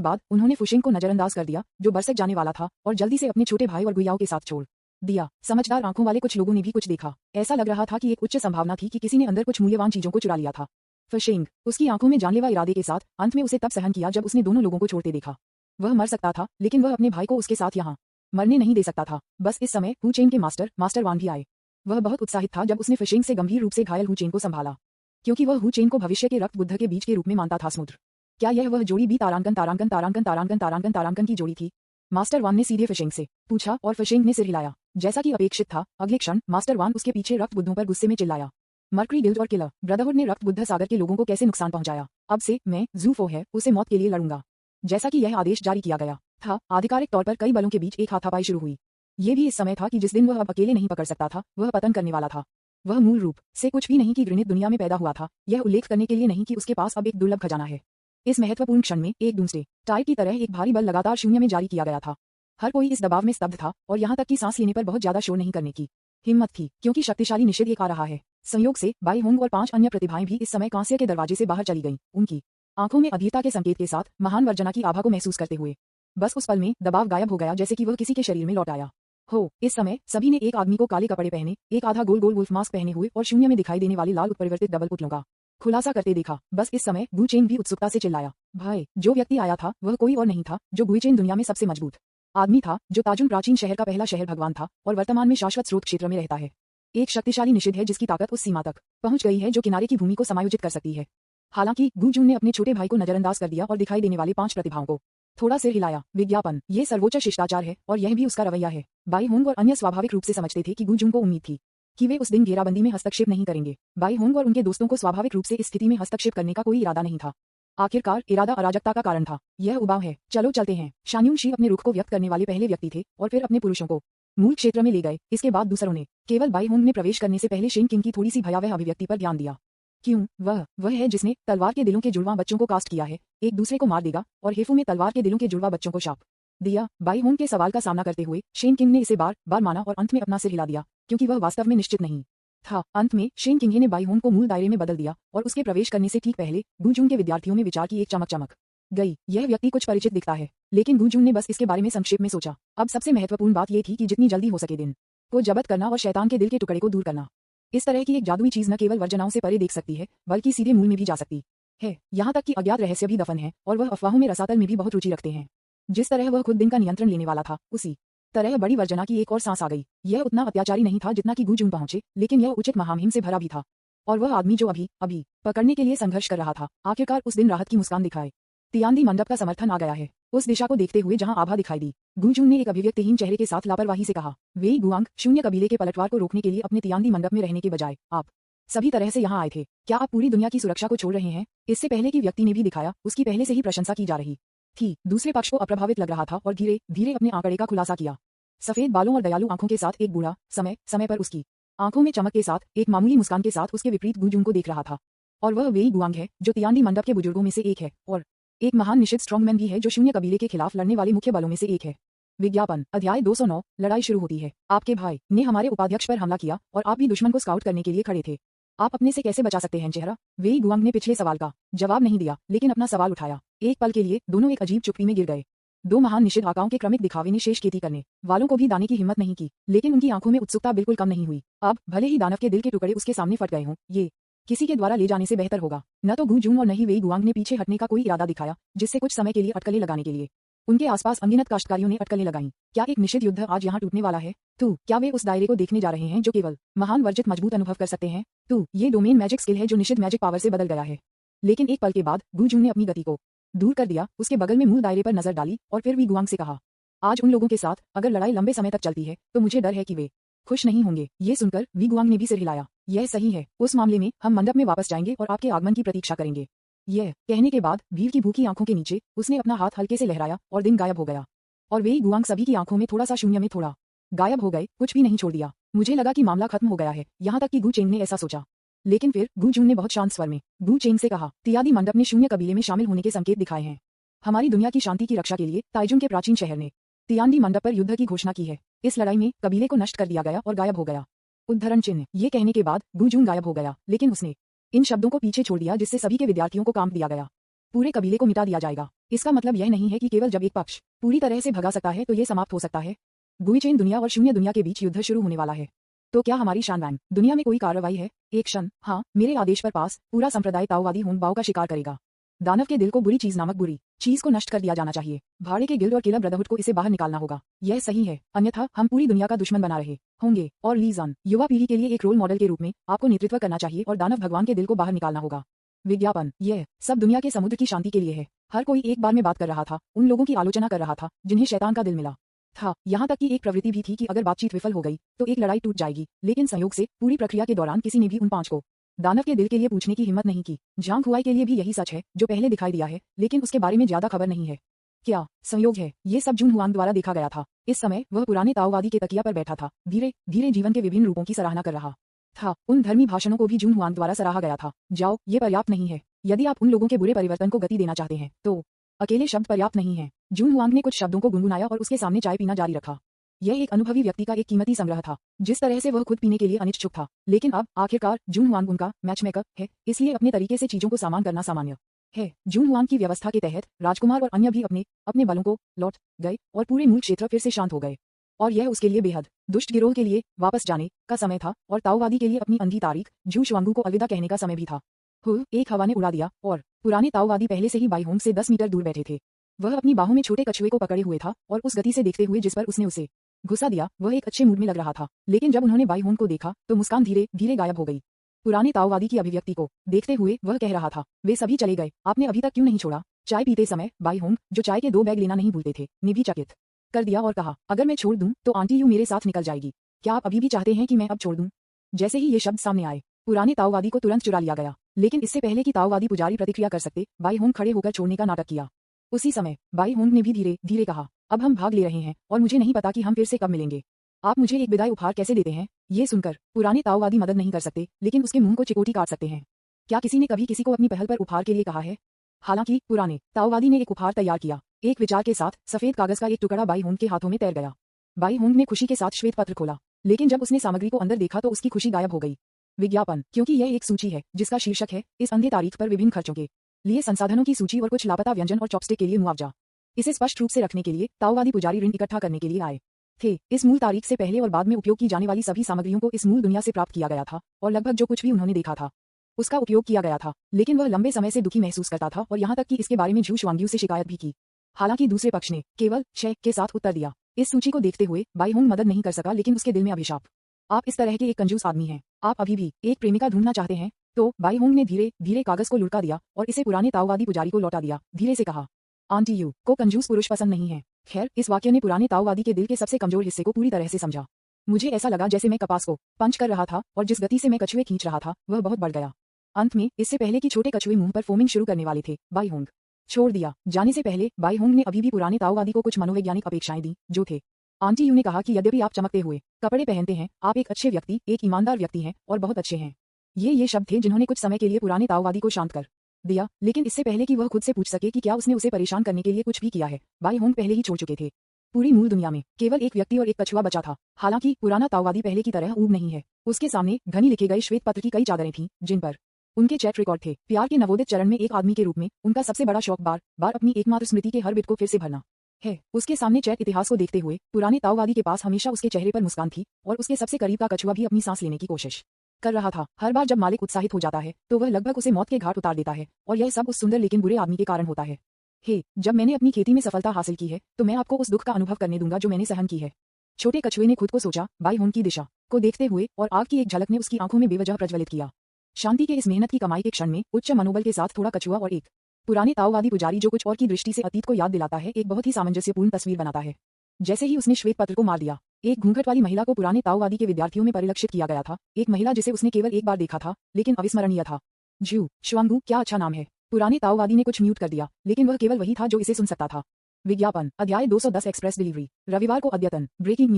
बाद उन्होंने फिशिंग को नजरअंदाज कर दिया जो बरसक जाने वाला था और जल्दी से अपने छोटे भाई और गुइयाओं के साथ छोड़ दिया। समझदार आंखों वाले कुछ लोगों ने भी कुछ देखा। ऐसा लग रहा था कि एक उच्च संभावना थी कि किसी ने अंदर कुछ मूल्यवान चीजों को चुरा लिया था। फिशिंग उसकी आंखों में जानलेवा इरादे के साथ अंत में उसे तब सहन किया जब उसने दोनों लोगों को छोड़ते देखा। वह मर सकता था, लेकिन वह अपने भाई को उसके साथ यहाँ मरने नहीं दे सकता था। बस इस समय हुचेन के मास्टर वान भी आए। वह बहुत उत्साहित था जब उसने फिशिंग से गंभीर रूप से घायल हुचेन को संभाला, क्योंकि वह हुचेन को भविष्य के रक्त बुद्ध के बीज के रूप में मानता था। समुद्र क्या यह वह जोड़ी बी तारांकन तारांकन तारांकन तारांकन तारांकन तारांकन की जोड़ी थी? मास्टर वान ने सीधे फिशिंग से पूछा और फिशिंग ने सिर हिलाया। जैसा कि अपेक्षित था, अगले क्षण मास्टर वान उसके पीछे रक्त बुद्धों पर गुस्से में चिल्लाया। मर्करी गिल्ड और किलर ब्रदरहुड ने रक्त बुद्ध सागर के लोगों को कैसे नुकसान पहुंचाया? अब से मैं ज़ूफो है उसे मौत के लिए लड़ूंगा। जैसा कि यह आदेश जारी किया गया था, आधिकारिक तौर पर कई बलों के बीच एक हाथापाई शुरू हुई। ये भी इस समय था कि जिस दिन वह अब अकेले नहीं पकड़ सकता था, वह पतन करने वाला था। वह मूल रूप से कुछ भी नहीं की घृणित दुनिया में पैदा हुआ था, यह उल्लेख करने के लिए नहीं कि उसके पास अब एक दुर्लभ खजाना है। इस महत्वपूर्ण क्षण में एक दूसरे टाइप की तरह एक भारी बल लगातार शून्य में जारी किया गया था। हर कोई इस दबाव में स्तब्ध था और यहाँ तक कि सांस लेने पर बहुत ज्यादा शोर नहीं करने की हिम्मत थी, क्योंकि शक्तिशाली निषेध एक आ रहा है। संयोग से बाई होंग और 5 अन्य प्रतिभाएं भी इस समय कांस्य के दरवाजे से बाहर चली गईं, उनकी आंखों में अधीरता के संकेत के साथ महान वर्जना की आभा को महसूस करते हुए। बस उस पल में दबाव गायब हो गया, जैसे कि वह किसी के शरीर में लौट आया हो। इस समय सभी ने एक आदमी को काले कपड़े पहने, एक आधा गोल गोल वुल्फ मास्क पहने हुए और शून्य में दिखाई देने वाले लाल उत्परिवर्तित डबल पुतलों का खुलासा करते देखा। बस इस समय गुचेन भी उत्सुकता से चिल्लाया। भाई, जो व्यक्ति आया था वह कोई और नहीं था, जो गुचेन दुनिया में सबसे मजबूत आदमी था, जो ताजुन प्राचीन शहर का पहला शहर भगवान था और वर्तमान में शाश्वत स्रोत क्षेत्र में रहता है। एक शक्तिशाली निषेध है जिसकी ताकत उस सीमा तक पहुंच गई है जो किनारे की भूमि को समायोजित कर सकती है। हालांकि गुजून ने अपने छोटे भाई को नजरअंदाज कर दिया और दिखाई देने वाले 5 प्रतिभाओं को थोड़ा सिर हिलाया। विज्ञापन, ये सर्वोच्च शिष्टाचार है और यह भी उसका रवैया है। बाई होंग और अन्य स्वाभाविक रूप से समझते थे कि गुजून को उम्मीद थी कि वे उस दिन घेराबंदी में हस्तक्षेप नहीं करेंगे। बाई होंग और उनके दोस्तों को स्वाभाविक रूप से इस स्थिति में हस्तक्षेप करने का कोई इरादा नहीं था। आखिरकार इरादा अराजकता का कारण था। यह उबाऊ है, चलो चलते हैं। शान्यून शी अपने रुख को व्यक्त करने वाले पहले व्यक्ति थे और फिर अपने पुरुषों को मूल क्षेत्र में ले गए। इसके बाद दूसरों ने। केवल बाई होंग ने प्रवेश करने से पहले शेन किंग की थोड़ी सी भयावह अभिव्यक्ति पर ध्यान दिया। क्यों? वह है जिसने तलवार के दिलों के जुड़वा बच्चों को कास्ट किया है, एक दूसरे को मार देगा और हेफू में तलवार के दिलों के जुड़वा बच्चों को शाप दिया। बाई होंग के सवाल का सामना करते हुए शेन किंग ने इसे बार बार माना और अंत में अपना सिर हिला दिया, क्योंकि वह वास्तव में निश्चित नहीं था। अंत में शेन किंग ने बाई होंग को मूल दायरे में बदल दिया और उसके प्रवेश करने से ठीक पहले गुजून के विद्यार्थियों में विचार की एक चमक गई। यह व्यक्ति कुछ परिचित दिखता है, लेकिन गुजून ने बस इसके बारे में संक्षेप में सोचा। अब सबसे महत्वपूर्ण बात यह थी कि जितनी जल्दी हो सके दिन को जब्त करना और शैतान के दिल के टुकड़े को दूर करना। इस तरह की एक जादुई चीज न केवल वर्जनाओं से परे देख सकती है, बल्कि सीधे मूल में भी जा सकती है। यहाँ तक कि अज्ञात रहस्य भी दफन है और वह अफवाहों में रसातल में भी बहुत रुचि रखते हैं। जिस तरह वह खुद दिन का नियंत्रण लेने वाला था, उसी तरह बड़ी वर्जना की एक और सांस आ गई। यह उतना अत्याचारी नहीं था जितना कि गुजून पहुंचे, लेकिन यह उचित महामहिम से भरा भी था। और वह आदमी जो अभी पकड़ने के लिए संघर्ष कर रहा था, आखिरकार उस दिन राहत की मुस्कान दिखाए। तियान्दी मंडप का समर्थन आ गया है। उस दिशा को देखते हुए जहां आभा दिखाई दी, गुजून ने एक अभिव्यक्तिहीन चेहरे के साथ लापरवाही से कहा, वेई गुआंग, शून्य कबीले के पलटवार को रोकने के लिए अपने तियान्दी मंडप में रहने के बजाय आप सभी तरह से यहाँ आए थे। क्या आप पूरी दुनिया की सुरक्षा को छोड़ रहे हैं? इससे पहले की व्यक्ति ने भी दिखाया, उसकी पहले से ही प्रशंसा की जा रही थी। दूसरे पक्ष को अप्रभावित लग रहा था और धीरे धीरे अपने आंकड़े का खुलासा किया। सफेद बालों और दयालु आंखों के साथ एक बूढ़ा, समय समय पर उसकी आंखों में चमक के साथ एक मामूली मुस्कान के साथ उसके विपरीत गुजून को देख रहा था। और वह वेई गुआंग है, जो तियान्दी मंडप के बुजुर्गों में से एक है और एक महान निषिद्ध स्ट्रॉन्गमैन भी है, जो शून्य कबीले के खिलाफ लड़ने वाले मुख्य बलों में से एक है। विज्ञापन, अध्याय 209। लड़ाई शुरू होती है। आपके भाई ने हमारे उपाध्यक्ष पर हमला किया और आप भी दुश्मन को स्काउट करने के लिए खड़े थे। आप अपने से कैसे बचा सकते हैं चेहरा? वेई गुआंग ने पिछले सवाल का जवाब नहीं दिया, लेकिन अपना सवाल उठाया। एक पल के लिए दोनों एक अजीब चुप्पी में गिर गए। दो महान निषिद्ध आकाओं के क्रमिक दिखावे ने शेष खेती करने वालों को भी दाने की हिम्मत नहीं की, लेकिन उनकी आंखों में उत्सुकता बिल्कुल कम नहीं हुई। अब भले ही दानव के दिल के टुकड़े उसके सामने फट गए हों, ये किसी के द्वारा ले जाने से बेहतर होगा। न तो गू जून और न ही वेई गुआंग ने पीछे हटने का कोई इरादा दिखाया, जिससे कुछ समय के लिए अटकलें लगाने के लिए उनके आसपास अनगिनत काश्तकारियों ने अटकलें लगाईं। क्या एक निषिद्ध युद्ध आज यहाँ टूटने वाला है? क्या वे उस दायरे को देखने जा रहे हैं जो केवल महान वर्जित मजबूत अनुभव कर सकते हैं? ये डोमेन मैजिक स्किल है जो निषिद्ध मैजिक पावर से बदल गया है। लेकिन एक पल के बाद गू जून ने अपनी गति को दूर कर दिया, उसके बगल में मूल दायरे पर नजर डाली और फिर वी गुआंग से कहा, आज उन लोगों के साथ अगर लड़ाई लंबे समय तक चलती है तो मुझे डर है कि वे खुश नहीं होंगे। ये सुनकर वी गुआंग ने भी सिर हिलाया। यह सही है, उस मामले में हम मंडप में वापस जाएंगे और आपके आगमन की प्रतीक्षा करेंगे। यह कहने के बाद भीड़ की भूखी आंखों के नीचे उसने अपना हाथ हल्के से लहराया और दिन गायब हो गया। और वे गुआंग सभी की आंखों में थोड़ा सा शून्य में थोड़ा गायब हो गए, कुछ भी नहीं छोड़ दिया। मुझे लगा कि मामला खत्म हो गया है, यहाँ तक कि गू चेंग ने ऐसा सोचा। लेकिन फिर गू जून ने बहुत शांत स्वर में गू चेंग से कहा, तियादी मंडप ने शून्य कबीले में शामिल होने के संकेत दिखाए हैं। हमारी दुनिया की शांति की रक्षा के लिए ताइजुन के प्राचीन शहर ने तियादी मंडप पर युद्ध की घोषणा की है। इस लड़ाई में कबीले को नष्ट कर दिया गया और गायब हो गया। उद्धरण चिन्ह। ये कहने के बाद गू जून गायब हो गया, लेकिन उसने इन शब्दों को पीछे छोड़ दिया जिससे सभी के विद्यार्थियों को कांप दिया गया। पूरे कबीले को मिटा दिया जाएगा। इसका मतलब यह नहीं है कि केवल जब एक पक्ष पूरी तरह से भगा सकता है तो ये समाप्त हो सकता है। गुइचेन दुनिया और शून्य दुनिया के बीच युद्ध शुरू होने वाला है। तो क्या हमारी शानवांग दुनिया में कोई कार्रवाई है? एक क्षण, हाँ, मेरे आदेश पर पास पूरा संप्रदाय ताओवादी होंगबाओ का शिकार करेगा। दानव के दिल को बुरी चीज नामक बुरी चीज को नष्ट कर दिया जाना चाहिए। भाड़े के गिल्ड और किलर ब्रदरहुड को इसे बाहर निकालना होगा। यह सही है, अन्यथा हम पूरी दुनिया का दुश्मन बना रहे होंगे। और लीजान, युवा पीढ़ी के लिए एक रोल मॉडल के रूप में आपको नेतृत्व करना चाहिए और दानव भगवान के दिल को बाहर निकालना होगा। विज्ञापन। यह सब दुनिया के समुद्र की शांति के लिए है। हर कोई एक बार में बात कर रहा था, उन लोगों की आलोचना कर रहा था जिन्हें शैतान का दिल मिला था। यहाँ तक कि एक प्रवृत्ति भी थी कि अगर बातचीत विफल हो गई तो एक लड़ाई टूट जाएगी। लेकिन संयोग से पूरी प्रक्रिया के दौरान किसी ने भी उन पांच को दानव के दिल के लिए पूछने की हिम्मत नहीं की। झांग हुआई के लिए भी यही सच है जो पहले दिखाई दिया है, लेकिन उसके बारे में ज्यादा खबर नहीं है। क्या संयोग है? ये सब जून हुआंग द्वारा देखा गया था। इस समय वह पुराने ताओवादी के तकिया पर बैठा था, धीरे धीरे जीवन के विभिन्न रूपों की सराहना कर रहा था। उन धर्मी भाषणों को भी जून हुआंग द्वारा सराहा गया था। जाओ, ये पर्याप्त नहीं है। यदि आप उन लोगों के बुरे परिवर्तन को गति देना चाहते हैं तो अकेले शब्द पर्याप्त नहीं है। जून हुआंग ने कुछ शब्दों को गुनगुनाया और उसके सामने चाय पीना जारी रखा। यह एक अनुभवी व्यक्ति का एक कीमती संग्रह था, जिस तरह से वह खुद पीने के लिए अनिच्छुक था। लेकिन अब आखिरकार जून हुआंग उनका मैचमेकर है, इसलिए अपने तरीके से चीजों को सामान करना सामान्य है। जून हुआंग की व्यवस्था के तहत राजकुमार और अन्य भी अपने अपने बलों को लौट गए और पूरे मूल क्षेत्र फिर से शांत हो गए। और यह उसके लिए बेहद दुष्ट गिरोह के लिए वापस जाने का समय था और ताओवादी के लिए अपनी अंधी तारीख झू शुआंगू को अलविदा कहने का समय भी था। एक हवा ने उड़ा दिया और पुराने ताओवादी पहले से ही बाई होंग से 10 मीटर दूर बैठे थे। वह अपनी बाहों में छोटे कछुए को पकड़े हुए था और उस गति से देखते हुए जिस पर उसने उसे घुसा दिया, वह एक अच्छे मूड में लग रहा था। लेकिन जब उन्होंने बाई होंग को देखा तो मुस्कान धीरे धीरे गायब हो गई। पुराने ताओवादी की अभिव्यक्ति को देखते हुए वह कह रहा था, वे सभी चले गए, आपने अभी तक क्यों नहीं छोड़ा? चाय पीते समय बाई होंग, जो चाय के 2 बैग लेना नहीं भूलते थे, ने भी चकित कर दिया और कहा, अगर मैं छोड़ दूं तो आंटी यू मेरे साथ निकल जाएगी। क्या आप अभी भी चाहते हैं कि मैं अब छोड़ दूं? जैसे ही ये शब्द सामने आए, पुराने ताओवादी को तुरंत चुरा लिया गया। लेकिन इससे पहले कि ताओवादी पुजारी प्रतिक्रिया कर सकते, बाई होंग खड़े होकर छोड़ने का नाटक किया। उसी समय बाई होंग ने भी धीरे धीरे कहा, अब हम भाग ले रहे हैं और मुझे नहीं पता कि हम फिर से कब मिलेंगे। आप मुझे एक विदाई उपहार कैसे देते हैं? ये सुनकर पुराने ताओवादी मदद नहीं कर सकते, लेकिन उसके मुंह को चिकोटी काट सकते हैं। क्या किसी ने कभी किसी को अपनी पहल पर उपहार के लिए कहा है? हालांकि पुराने ताओवादी ने एक उपहार तैयार किया। एक विचार के साथ सफेद कागज का एक टुकड़ा बाई होंग के हाथों में तैर गया। बाई होंग ने खुशी के साथ श्वेत पत्र खोला, लेकिन जब उसने सामग्री को अंदर देखा तो उसकी खुशी गायब हो गई। विज्ञापन, क्योंकि यह एक सूची है जिसका शीर्षक है इस अंधे तारीख पर विभिन्न खर्चों के लिए संसाधनों की सूची और कुछ लापता व्यंजन और चॉपस्टिक के लिए मुआवजा। इसे स्पष्ट रूप से रखने के लिए ताओवादी पुजारी ऋण इकट्ठा करने के लिए आए थे। इस मूल तारीख से पहले और बाद में उपयोग की जाने वाली सभी सामग्रियों को इस मूल दुनिया से प्राप्त किया गया था और लगभग जो कुछ भी उन्होंने देखा था उसका उपयोग किया गया था। लेकिन वह लंबे समय से दुखी महसूस करता था और यहाँ तक कि इसके बारे में झू शुआंग्यू से शिकायत भी की। हालांकि दूसरे पक्ष ने केवल छह के साथ उत्तर दिया। इस सूची को देखते हुए बाई होंग मदद नहीं कर सका, लेकिन उसके दिल में अभिशाप, आप इस तरह के एक कंजूस आदमी हैं। आप अभी भी एक प्रेमिका ढूंढना चाहते हैं? तो बाई होंग ने धीरे धीरे कागज को लुढ़का दिया और इसे पुराने ताओवादी पुजारी को लौटा दिया। धीरे से कहा, आंटी यू को कंजूस पुरुष पसंद नहीं है। खैर, इस वाक्य ने पुराने ताओवादी के दिल के सबसे कमजोर हिस्से को पूरी तरह से समझा। मुझे ऐसा लगा जैसे मैं कपास को पंच कर रहा था और जिस गति से मैं कछुए खींच रहा था वह बहुत बढ़ गया। अंत में, इससे पहले कि छोटे कछुए मुंह पर फोमिंग शुरू करने वाले थे, बाई होंग छोड़ दिया। जाने से पहले बाई होंग ने अभी भी पुराने ताओवादी को कुछ मनोवैज्ञानिक अपेक्षाएं दी, जो थे। आंटी यू ने कहा कि यद्यपि आप चमकते हुए कपड़े पहनते हैं, आप एक अच्छे व्यक्ति, एक ईमानदार व्यक्ति हैं और बहुत अच्छे हैं। ये शब्द थे जिन्होंने कुछ समय के लिए पुराने ताओवादी को शांत कर दिया। लेकिन इससे पहले कि वह खुद से पूछ सके कि क्या उसने उसे परेशान करने के लिए कुछ भी किया है, बाई होंग पहले ही छोड़ चुके थे। पूरी मूल दुनिया में केवल एक व्यक्ति और एक कछुआ बचा था। हालांकि पुराना ताओवादी पहले की तरह ऊब नहीं है। उसके सामने घनी लिखे गए श्वेत पत्र की कई चादरें थीं, जिन पर उनके चैट रिकॉर्ड थे। प्यार के नवोदित चरण में एक आदमी के रूप में उनका सबसे बड़ा शौक बार बार अपनी एकमात्र स्मृति के हर बिट को फिर से भरना है। उसके सामने चैट इतिहास को देखते हुए पुराने ताओवादी के पास हमेशा उसके चेहरे पर मुस्कान थी और उसके सबसे करीब का कछुआ भी अपनी सांस लेने की कोशिश कर रहा था। हर बार जब मालिक उत्साहित हो जाता है तो वह लगभग उसे मौत के घाट उतार देता है और यह सब उस सुंदर लेकिन बुरे आदमी के कारण होता है। हे, जब मैंने अपनी खेती में सफलता हासिल की है तो मैं आपको उस दुख का अनुभव करने दूंगा जो मैंने सहन की है। छोटे कछुए ने खुद को सोचा, बाई होन की दिशा को देखते हुए, और आग की एक झलक ने उसकी आंखों में बेवजह प्रज्वलित किया। शांति के इस मेहनत की कमाई के क्षण में उच्च मनोबल के साथ थोड़ा कछुआ और एक पुराने ताओवादी पुजारी जो कुछ और की दृष्टि से अतीत को याद दिलाता है, एक बहुत ही सामंजस्यपूर्ण तस्वीर बनाता है। जैसे ही उसने श्वेत पत्र को मार दिया, एक घूंघट वाली महिला को पुराने ताओवादी के विद्यार्थियों में परिलक्षित किया गया था, एक महिला जिसे उसने केवल एक बार देखा था लेकिन अविस्मरणीय था। ज्यू श्वांगू, क्या अच्छा नाम है। पुराने ताओवादी ने कुछ म्यूट कर दिया, लेकिन वह केवल वही था जो इसे सुन सकता था। विज्ञापन अध्याय 210 एक्सप्रेस डिलीवरी। रविवार को अद्यतन ब्रेकिंग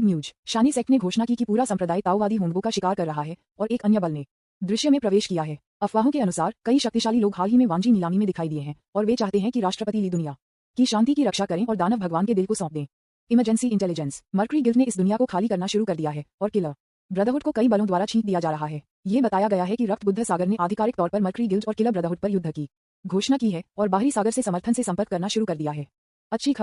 न्यूज। शानी सेक्ट ने घोषणा की कि पूरा संप्रदाय ताओवादी होंगबो का शिकार कर रहा है और एक अन्य बल ने दृश्य में प्रवेश किया है। अफवाहों के अनुसार कई शक्तिशाली लोग हाल ही में वांजी नीलामी में दिखाई दिए हैं और वे चाहते हैं कि राष्ट्रपति ली दुनिया की शांति की रक्षा करें और दानव भगवान के दिल को सौंप दें। Emergency intelligence. मर्करी गिल्ड ने इस दुनिया को खाली करना शुरू कर दिया है और किलर ब्रदरहुड को कई बलों द्वारा छीन दिया जा रहा है। ये बताया गया है कि रक्त बुद्ध सागर ने आधिकारिक तौर पर मर्करी गिल्ड और किलर ब्रदरहुड पर युद्ध की घोषणा की है और बाहरी सागर से समर्थन से संपर्क करना शुरू कर दिया है। अच्छी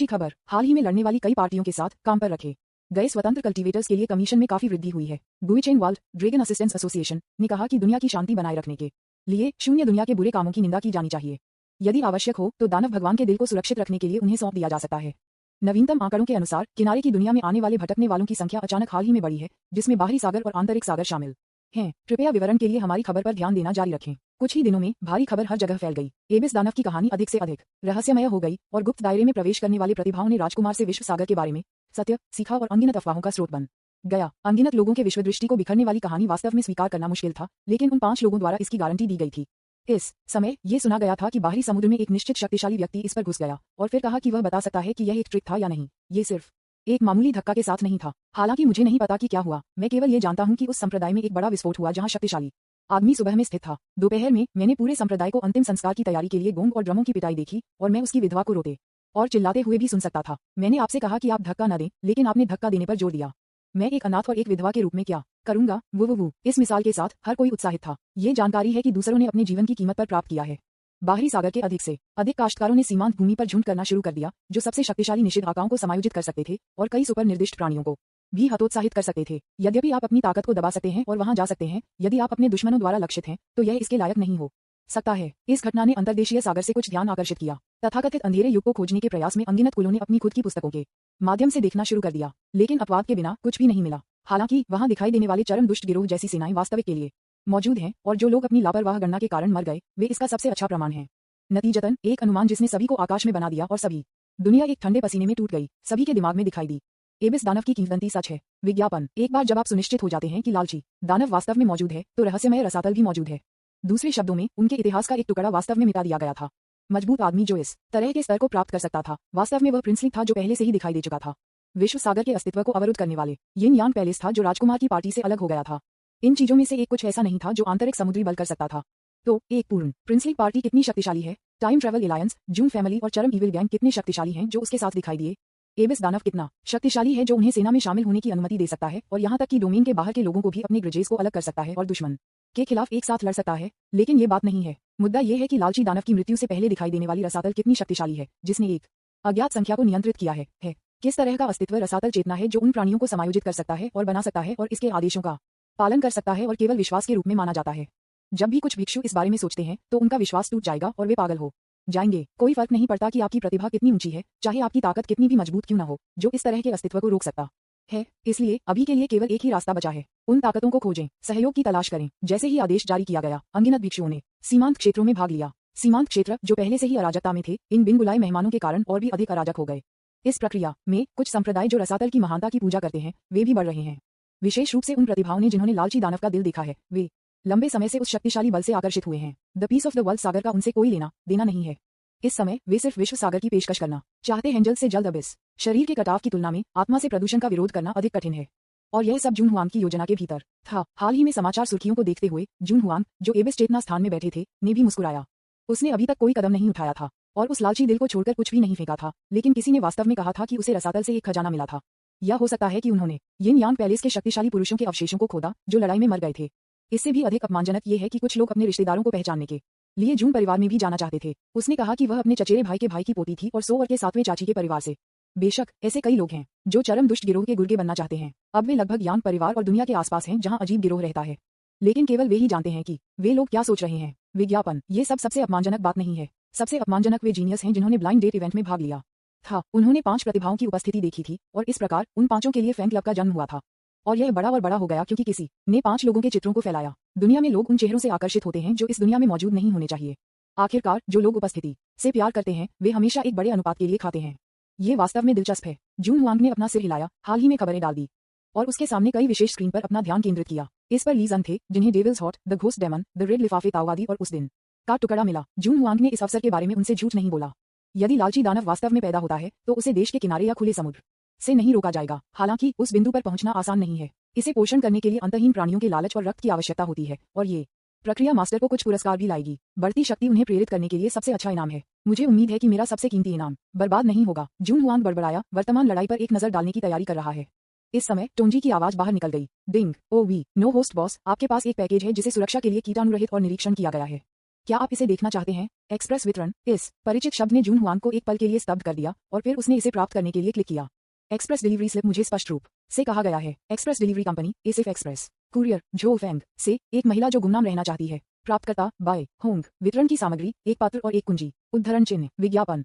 खबर, हाल ही में लड़ने वाली कई पार्टियों के साथ काम पर रखे गए स्वतंत्र कल्टीवेटर्स के लिए कमीशन में काफी वृद्धि हुई है। गुइचेन वर्ल्ड ड्रैगन असिस्टेंस एसोसिएशन ने कहा कि दुनिया की शांति बनाए रखने के लिए शून्य दुनिया के बुरे कामों की निंदा की जानी चाहिए। यदि आवश्यक हो तो दानव भगवान के दिल को सुरक्षित रखने के लिए उन्हें सौंप दिया जा सकता है। नवीनतम आंकड़ों के अनुसार किनारे की दुनिया में आने वाले भटकने वालों की संख्या अचानक हाल ही में बढ़ी है, जिसमें बाहरी सागर और आंतरिक सागर शामिल हैं। कृपया विवरण के लिए हमारी खबर पर ध्यान देना जारी रखें। कुछ ही दिनों में भारी खबर हर जगह फैल गई। एबिस दानव की कहानी अधिक से अधिक रहस्यमय हो गई और गुप्त दायरे में प्रवेश करने वाले प्रतिभाओं ने राजकुमार से विश्व सागर के बारे में सत्य सीखा और अनगिनत अफवाहों का स्रोत बन गया। अनगिनत लोगों के विश्व दृष्टि को बिखरने वाली कहानी वास्तव में स्वीकार करना मुश्किल था, लेकिन उन 5 लोगों द्वारा इसकी गारंटी दी गई थी। इस समय ये सुना गया था कि बाहरी समुद्र में एक निश्चित शक्तिशाली व्यक्ति इस पर घुस गया और फिर कहा कि वह बता सकता है कि यह एक ट्रिक था या नहीं। ये सिर्फ एक मामूली धक्का के साथ नहीं था। हालांकि मुझे नहीं पता कि क्या हुआ, मैं केवल ये जानता हूं कि उस संप्रदाय में एक बड़ा विस्फोट हुआ जहां शक्तिशाली आदमी सुबह में स्थित था। दोपहर में मैंने पूरे संप्रदाय को अंतिम संस्कार की तैयारी के लिए गोंग और ड्रमों की पिटाई देखी और मैं उसकी विधवा को रोते और चिल्लाते हुए भी सुन सकता था। मैंने आपसे कहा कि आप धक्का न दें, लेकिन आपने धक्का देने पर जोर दिया। मैं एक अनाथ और एक विधवा के रूप में क्या करूंगा? वो इस मिसाल के साथ हर कोई उत्साहित था। ये जानकारी है कि दूसरों ने अपने जीवन की कीमत पर प्राप्त किया है। बाहरी सागर के अधिक से अधिक काश्तकारों ने सीमांत भूमि पर झुंड करना शुरू कर दिया, जो सबसे शक्तिशाली निषेधाज्ञाओं को समायोजित कर सकते थे और कई सुपर निर्दिष्ट प्राणियों को भी हतोत्साहित कर सकते थे। यद्यपि आप अपनी ताकत को दबा सकते हैं और वहां जा सकते हैं, यदि आप अपने दुश्मनों द्वारा लक्षित हैं तो यह इसके लायक नहीं हो सकता है। इस घटना ने अंतर्देशीय सागर से कुछ ध्यान आकर्षित किया। तथाकथित अंधेरे युग को खोजने के प्रयास में अनगिनत कुलों ने अपनी खुद की पुस्तकों के माध्यम से देखना शुरू कर दिया, लेकिन अपवाद के बिना कुछ भी नहीं मिला। हालांकि वहां दिखाई देने वाले चरम दुष्ट गिरोह जैसी सेनाएं वास्तविक के लिए मौजूद हैं और जो लोग अपनी लापरवाह गणना के कारण मर गए वे इसका सबसे अच्छा प्रमाण हैं। नतीजतन एक अनुमान जिसने सभी को आकाश में बना दिया और सभी दुनिया एक ठंडे पसीने में टूट गई, सभी के दिमाग में दिखाई दी। एबिस दानव की किंवदंती सच है। विज्ञापन। एक बार जब आप सुनिश्चित हो जाते हैं कि लालची दानव वास्तव में मौजूद है तो रहस्यमय रसातल भी मौजूद है। दूसरे शब्दों में, उनके इतिहास का एक टुकड़ा वास्तव में मिटा दिया गया था। मजबूत आदमी जो इस तरह के स्तर को प्राप्त कर सकता था, वास्तव में वह प्रिंसली था जो पहले से ही दिखाई दे चुका था। विश्व सागर के अस्तित्व को अवरुद्ध करने वाले यिन यांग पैलेस था जो राजकुमार की पार्टी से अलग हो गया था। इन चीजों में से एक कुछ ऐसा नहीं था जो आंतरिक समुद्री बल कर सकता था। तो एक पूर्ण प्रिंसली पार्टी कितनी शक्तिशाली है? टाइम ट्रेवल एलायंस, जून फैमिली और चरम इविल गैंग कितने शक्तिशाली हैं जो उसके साथ दिखाई दिए? एबिस दानव कितना शक्तिशाली है जो उन्हें सेना में शामिल होने की अनुमति दे सकता है और यहाँ तक कि डोमेन के बाहर के लोगों को भी अपने ग्रेजेस को अलग कर सकता है और दुश्मन के खिलाफ एक साथ लड़ सकता है। लेकिन ये बात नहीं है। मुद्दा ये है कि लालची दानव की मृत्यु से पहले दिखाई देने वाली रसातल कितनी शक्तिशाली है जिसने एक अज्ञात संख्या को नियंत्रित किया है। किस तरह का अस्तित्व रसातल चेतना है जो उन प्राणियों को समायोजित कर सकता है और बना सकता है और इसके आदेशों का पालन कर सकता है और केवल विश्वास के रूप में माना जाता है। जब भी कुछ भिक्षु इस बारे में सोचते हैं तो उनका विश्वास टूट जाएगा और वे पागल हो जाएंगे। कोई फर्क नहीं पड़ता कि आपकी प्रतिभा कितनी ऊंची है, चाहे आपकी ताकत कितनी भी मजबूत क्यों न हो, जो इस तरह के अस्तित्व को रोक सकता है। इसलिए अभी के लिए केवल एक ही रास्ता बचा है। उन ताकतों को खोजें, सहयोग की तलाश करें। जैसे ही आदेश जारी किया गया, अनगिनत भिक्षुओं ने सीमांत क्षेत्रों में भाग लिया। सीमांत क्षेत्र जो पहले से ही अराजकता में थे, इन बिन बुलाए मेहमानों के कारण और भी अधिक अराजक हो गए। इस प्रक्रिया में कुछ संप्रदाय जो रसातल की महानता की पूजा करते हैं वे भी बढ़ रहे हैं। विशेष रूप से उन प्रतिभाओं ने जिन्होंने लालची दानव का दिल देखा है, वे लंबे समय से उस शक्तिशाली बल से आकर्षित हुए हैं। The peace of the world सागर का उनसे कोई लेना देना नहीं है। इस समय वे सिर्फ विश्व सागर की पेशकश करना चाहते हैं। जल्द से जल्द अबिस शरीर के कटाव की तुलना में आत्मा से प्रदूषण का विरोध करना अधिक कठिन है और यह सब जून हुआंग की योजना के भीतर था। हाल ही में समाचार सुर्खियों को देखते हुए जून हुआंग, जो एबिस चेतना स्थान में बैठे थे, ने भी मुस्कुराया। उसने अभी तक कोई कदम नहीं उठाया था और उस लालची दिल को छोड़कर कुछ भी नहीं फेंका था, लेकिन किसी ने वास्तव में कहा था कि उसे रसातल से एक खजाना मिला था। या हो सकता है कि उन्होंने यिन यांग पैलेस के शक्तिशाली पुरुषों के अवशेषों को खोदा जो लड़ाई में मर गए थे। इससे भी अधिक अपमानजनक ये है कि कुछ लोग अपने रिश्तेदारों को पहचानने के लिए जून परिवार में भी जाना चाहते थे। उसने कहा कि वह अपने चचेरे भाई के पोती थी और सोवर के 7वें चाची के परिवार से। बेशक ऐसे कई लोग हैं जो चरम दुष्ट गिरोह के गुर्गे बनना चाहते हैं। अब वे लगभग यांग परिवार और दुनिया के आसपास हैं जहां अजीब गिरोह रहता है, लेकिन केवल वे ही जानते हैं कि वे लोग क्या सोच रहे हैं। विज्ञापन, ये सबसे अपमानजनक बात नहीं है। सबसे अपमानजनक वे जीनियस हैं जिन्होंने ब्लाइंड डेट इवेंट में भाग लिया था। उन्होंने 5 प्रतिभाओं की उपस्थिति देखी थी और इस प्रकार उन 5 के लिए फैन क्लब का जन्म हुआ था। और यह बड़ा हो गया क्योंकि किसी ने 5 लोगों के चित्रों को फैलाया। दुनिया में लोग उन चेहरों से आकर्षित होते हैं जो इस दुनिया में मौजूद नहीं होने चाहिए। आखिरकार जो लोग उपस्थिति से प्यार करते हैं वे हमेशा एक बड़े अनुपात के लिए खाते हैं। ये वास्तव में दिलचस्प है। जून हुआंग ने अपना सिर हिलाया, हाल ही में खबरें डाल दी और उसके सामने कई विशेष स्क्रीन पर अपना ध्यान केंद्रित किया। इस पर लीजन थे जिन्हें devils hot, the ghost demon, the red लिफाफे ताओवादी और उस दिन का टुकड़ा मिला। जून हुआंग ने इस अवसर के बारे में उनसे झूठ नहीं बोला। यदि लालची दानव वास्तव में पैदा होता है तो उसे देश के किनारे या खुले समुद्र से नहीं रोका जाएगा। हालांकि उस बिंदु पर पहुंचना आसान नहीं है। इसे पोषण करने के लिए अंतहीन प्राणियों के लालच और रक्त की आवश्यकता होती है और ये प्रक्रिया मास्टर को कुछ पुरस्कार भी लाएगी। बढ़ती शक्ति उन्हें प्रेरित करने के लिए सबसे अच्छा इनाम है। मुझे उम्मीद है कि मेरा सबसे कीमती इनाम बर्बाद नहीं होगा। जून हुआंग बड़बड़ाया, वर्तमान लड़ाई पर एक नजर डालने की तैयारी कर रहा है। इस समय टोंजी की आवाज बाहर निकल गई। डिंग, ओ वी, नो होस्ट बॉस, आपके पास एक पैकेज है जिसे सुरक्षा के लिए कीटाणुरहित और निरीक्षण किया गया है। क्या आप इसे देखना चाहते हैं? एक्सप्रेस वितरण। इस परिचित शब्द ने जून हुआंग को एक पल के लिए स्तब्ध कर दिया और फिर उसने इसे प्राप्त करने के लिए क्लिक किया। एक्सप्रेस डिलीवरी स्लिप, मुझे स्पष्ट रूप से कहा गया है। एक्सप्रेस डिलीवरी कंपनी, एसिफ एक्सप्रेस। कुरियर, जो फेंग से एक महिला जो गुमनाम रहना चाहती है। प्राप्तकर्ता, बाय होंग। वितरण की सामग्री, एक पात्र और एक कुंजी। उद्धरण चिन्ह, विज्ञापन।